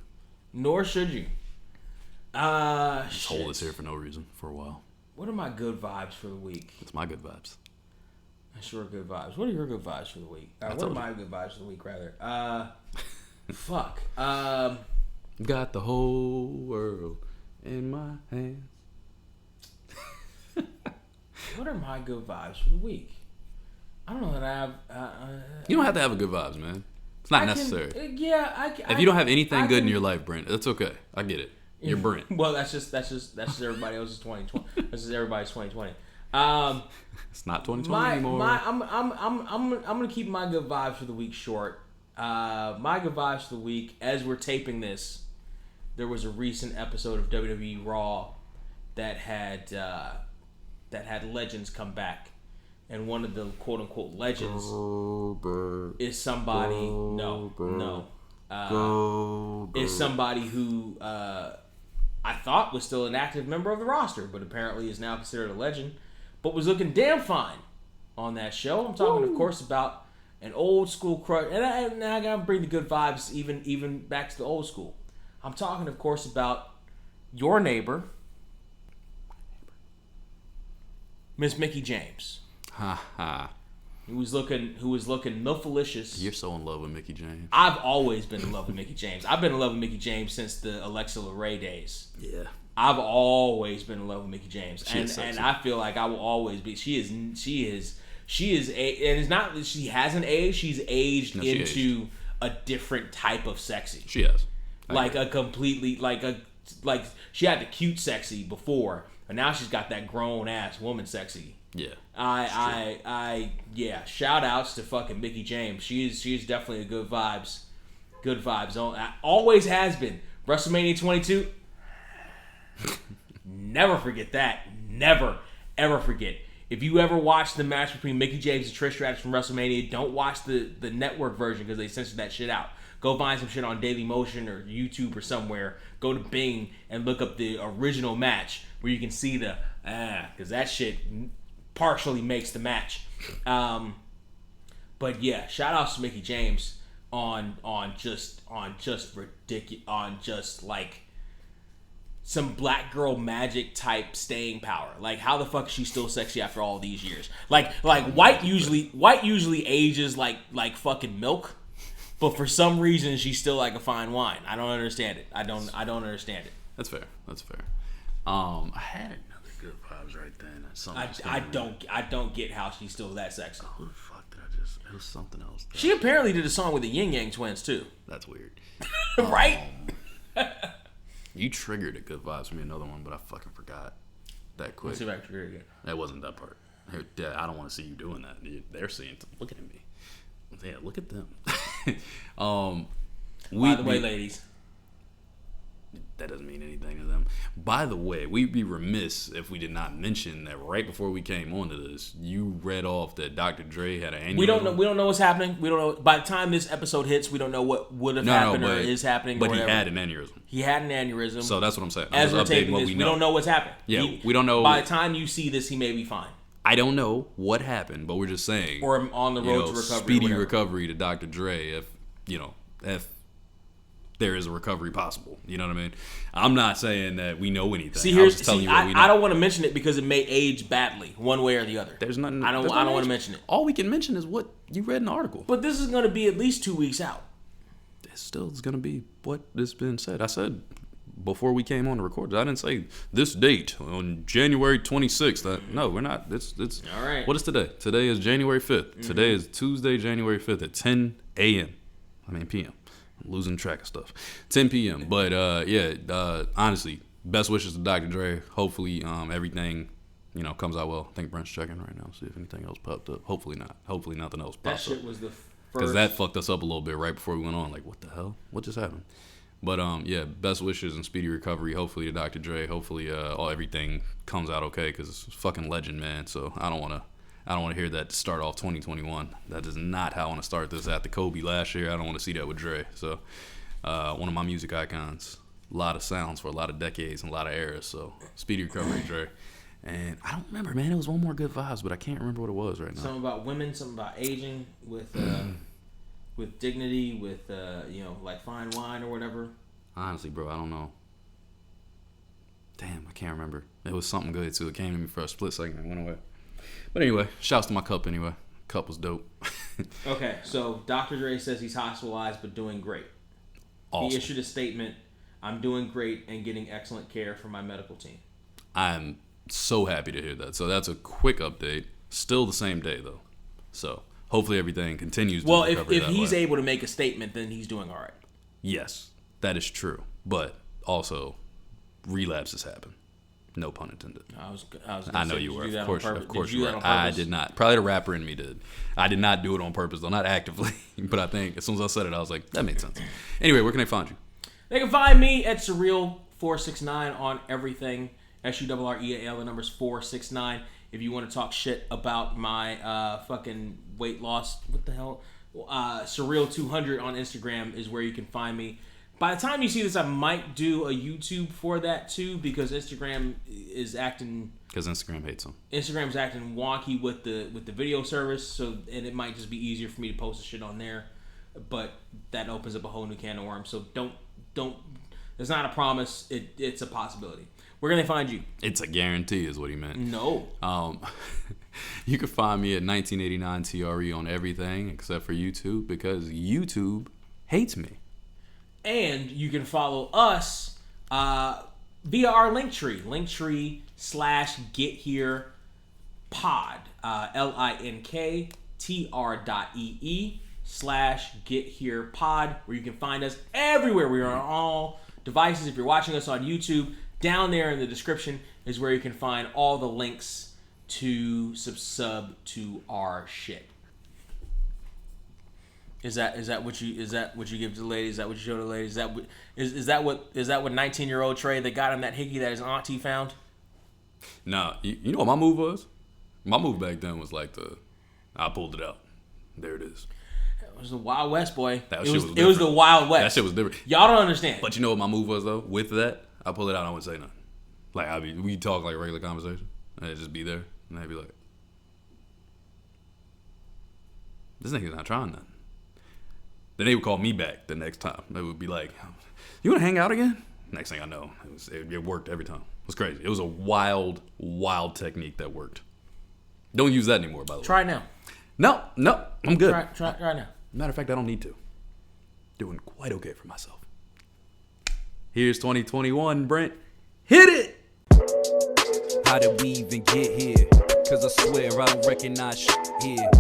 Nor should you. Just hold this here for no reason for a while. What are my good vibes for the week? It's my good vibes. That's your good vibes. What are your good vibes for the week? What are my good vibes for the week, rather? Fuck. Got the whole world in my hands. What are my good vibes for the week? I don't know that I have. You don't have to have a good vibes, man. It's not necessary. If you don't have anything good in your life, Brent, that's okay. I get it. You're Brent. Well, that's just everybody else's 2020. That's just everybody's 2020. It's not 2020 anymore. I'm gonna keep my good vibes for the week short. My good vibes for the week, as we're taping this, there was a recent episode of WWE Raw that had legends come back, and one of the quote unquote legends is somebody. Is somebody who I thought was still an active member of the roster, but apparently is now considered a legend. But was looking damn fine on that show. I'm talking, of course, about an old school crush, and I gotta bring the good vibes even back to the old school. I'm talking, of course, about your neighbor, Miss Mickie James. Ha ha. Who was looking milfalicious. You're so in love with Mickie James. I've always been in love with Mickie James. I've been in love with Mickie James since the Alexa LeRae days. Yeah. I've always been in love with Mickie James, and I feel like I will always be. She is, and it's not that she hasn't aged. She's aged into a different type of sexy. She has, she had the cute sexy before, but now she's got that grown ass woman sexy. Yeah. Shout outs to fucking Mickie James. She is definitely a good vibes. Good vibes. Always has been. WrestleMania 22. Never forget that. Never, ever forget. If you ever watch the match between Mickie James and Trish Stratus from WrestleMania, don't watch the network version because they censored that shit out. Go find some shit on Dailymotion or YouTube or somewhere. Go to Bing and look up the original match where you can see the because that shit partially makes the match. But yeah, shout outs to Mickie James on just like some black girl magic type staying power. Like, how the fuck is she still sexy after all these years? Like white usually ages like fucking milk, but for some reason she's still like a fine wine. I don't understand it. I don't understand it. That's fair. I had another good vibes right then. I don't get how she's still that sexy. Oh, the fuck did I just? It was something else. She apparently did a song with the Yin Yang Twins too. That's weird. Right? You triggered a good vibes for me, another one, but I fucking forgot that quick. Let's see if I can trigger it again. That wasn't that part. I don't want to see you doing that. They're seeing, looking at me. Yeah, look at them. By the way, ladies. That doesn't mean anything to them. By the way, we'd be remiss if we did not mention that right before we came onto this, you read off that Dr. Dre had an aneurysm. We don't know what's happening. We don't know. By the time this episode hits, we don't know what would have happened or is happening. But he had an aneurysm. He had an aneurysm. So that's what I'm saying. As we're taping this, we don't know what's happened. Yeah, we don't know. By the time you see this, he may be fine. I don't know what happened, but we're just saying. Or on the road to recovery. Speedy recovery to Dr. Dre if there is a recovery possible. You know what I mean? I'm not saying that we know anything. I don't want to mention it because it may age badly, one way or the other. There's nothing. I don't want to mention it. All we can mention is what you read in the article. But this is going to be at least 2 weeks out. It still is going to be what has been said. I said before we came on to record, I didn't say this date on January 26th. No, we're not. It's all right. What is today? Today is January 5th. Mm-hmm. Today is Tuesday, January 5th at 10 a.m. p.m. I'm losing track of stuff. 10 p.m. But honestly, best wishes to Dr. Dre. Hopefully, everything comes out well. I think Brent's checking right now, see if anything else popped up. Hopefully not. Hopefully nothing else popped up. That shit was the first. Because that fucked us up a little bit right before we went on. Like, what the hell? What just happened? But best wishes and speedy recovery. Hopefully to Dr. Dre. Hopefully everything comes out okay. Because it's fucking legend, man. So I don't want to hear that to start off 2021. That is not how I want to start this. After Kobe last year, I don't want to see that with Dre. So, one of my music icons. A lot of sounds for a lot of decades and a lot of eras. So, speedy recovery, Dre. And I don't remember, man. It was one more good vibes, but I can't remember what it was right now. Something about women, something about aging with dignity, with like fine wine or whatever. Honestly, bro, I don't know. Damn, I can't remember. It was something good too. It came to me for a split second and it went away. But anyway, shouts to my cup anyway. Couple's dope. Okay, so Dr. Dre says he's hospitalized but doing great. Awesome. He issued a statement, I'm doing great and getting excellent care from my medical team. I'm so happy to hear that. So that's a quick update. Still the same day, though. So hopefully everything continues to recover if that he's way. able to make a statement, then he's doing all right. Yes, that is true. But also, relapses happen. No pun intended. I know say, you were. did you do Of that on course, purpose? of course Did you you do were. that on I purpose? did not. Probably the rapper in me did. I did not do it on purpose, though. Not actively. But I think as soon as I said it, I was like, that made sense. Anyway, where can they find you? They can find me at Surreal469 on everything. SURREAL, the number's 469. If you want to talk shit about my fucking weight loss, what the hell? Surreal200 on Instagram is where you can find me. By the time you see this, I might do a YouTube for that too, because Instagram is acting. Because Instagram hates them. Instagram's acting wonky with the video service, so and it might just be easier for me to post the shit on there. But that opens up a whole new can of worms. So don't. It's not a promise. It's a possibility. Where can they find you? It's a guarantee, is what he meant. No. You can find me at 1989 TRE on everything except for YouTube, because YouTube hates me. And you can follow us via our Linktree. Linktree/GetHerePod. linktr.ee/GetHerePod, where you can find us everywhere. We are on all devices. If you're watching us on YouTube, down there in the description is where you can find all the links to sub to our shit. Is that what you give to the ladies? Is that what you show to the ladies? Is that what 19-year-old Trey that got him that hickey that his auntie found? Nah, you know what my move was? My move back then was like I pulled it out. There it is. It was the Wild West, boy. It was the Wild West. That shit was different. Y'all don't understand. But you know what my move was though? With that, I pulled it out. I wouldn't say nothing. Like we talk like regular conversation, and I'd just be there, and I'd be like, "This nigga's not trying nothing." Then they would call me back the next time. They would be like, "You want to hang out again?" Next thing I know, it worked every time. It was crazy. It was a wild technique that worked. Don't use that anymore, by the way. Try it now. No, I'm good. Try now. Matter of fact, I don't need to. Doing quite okay for myself. Here's 2021, Brent. Hit it! How did we even get here? Cause I swear I don't recognize shit here.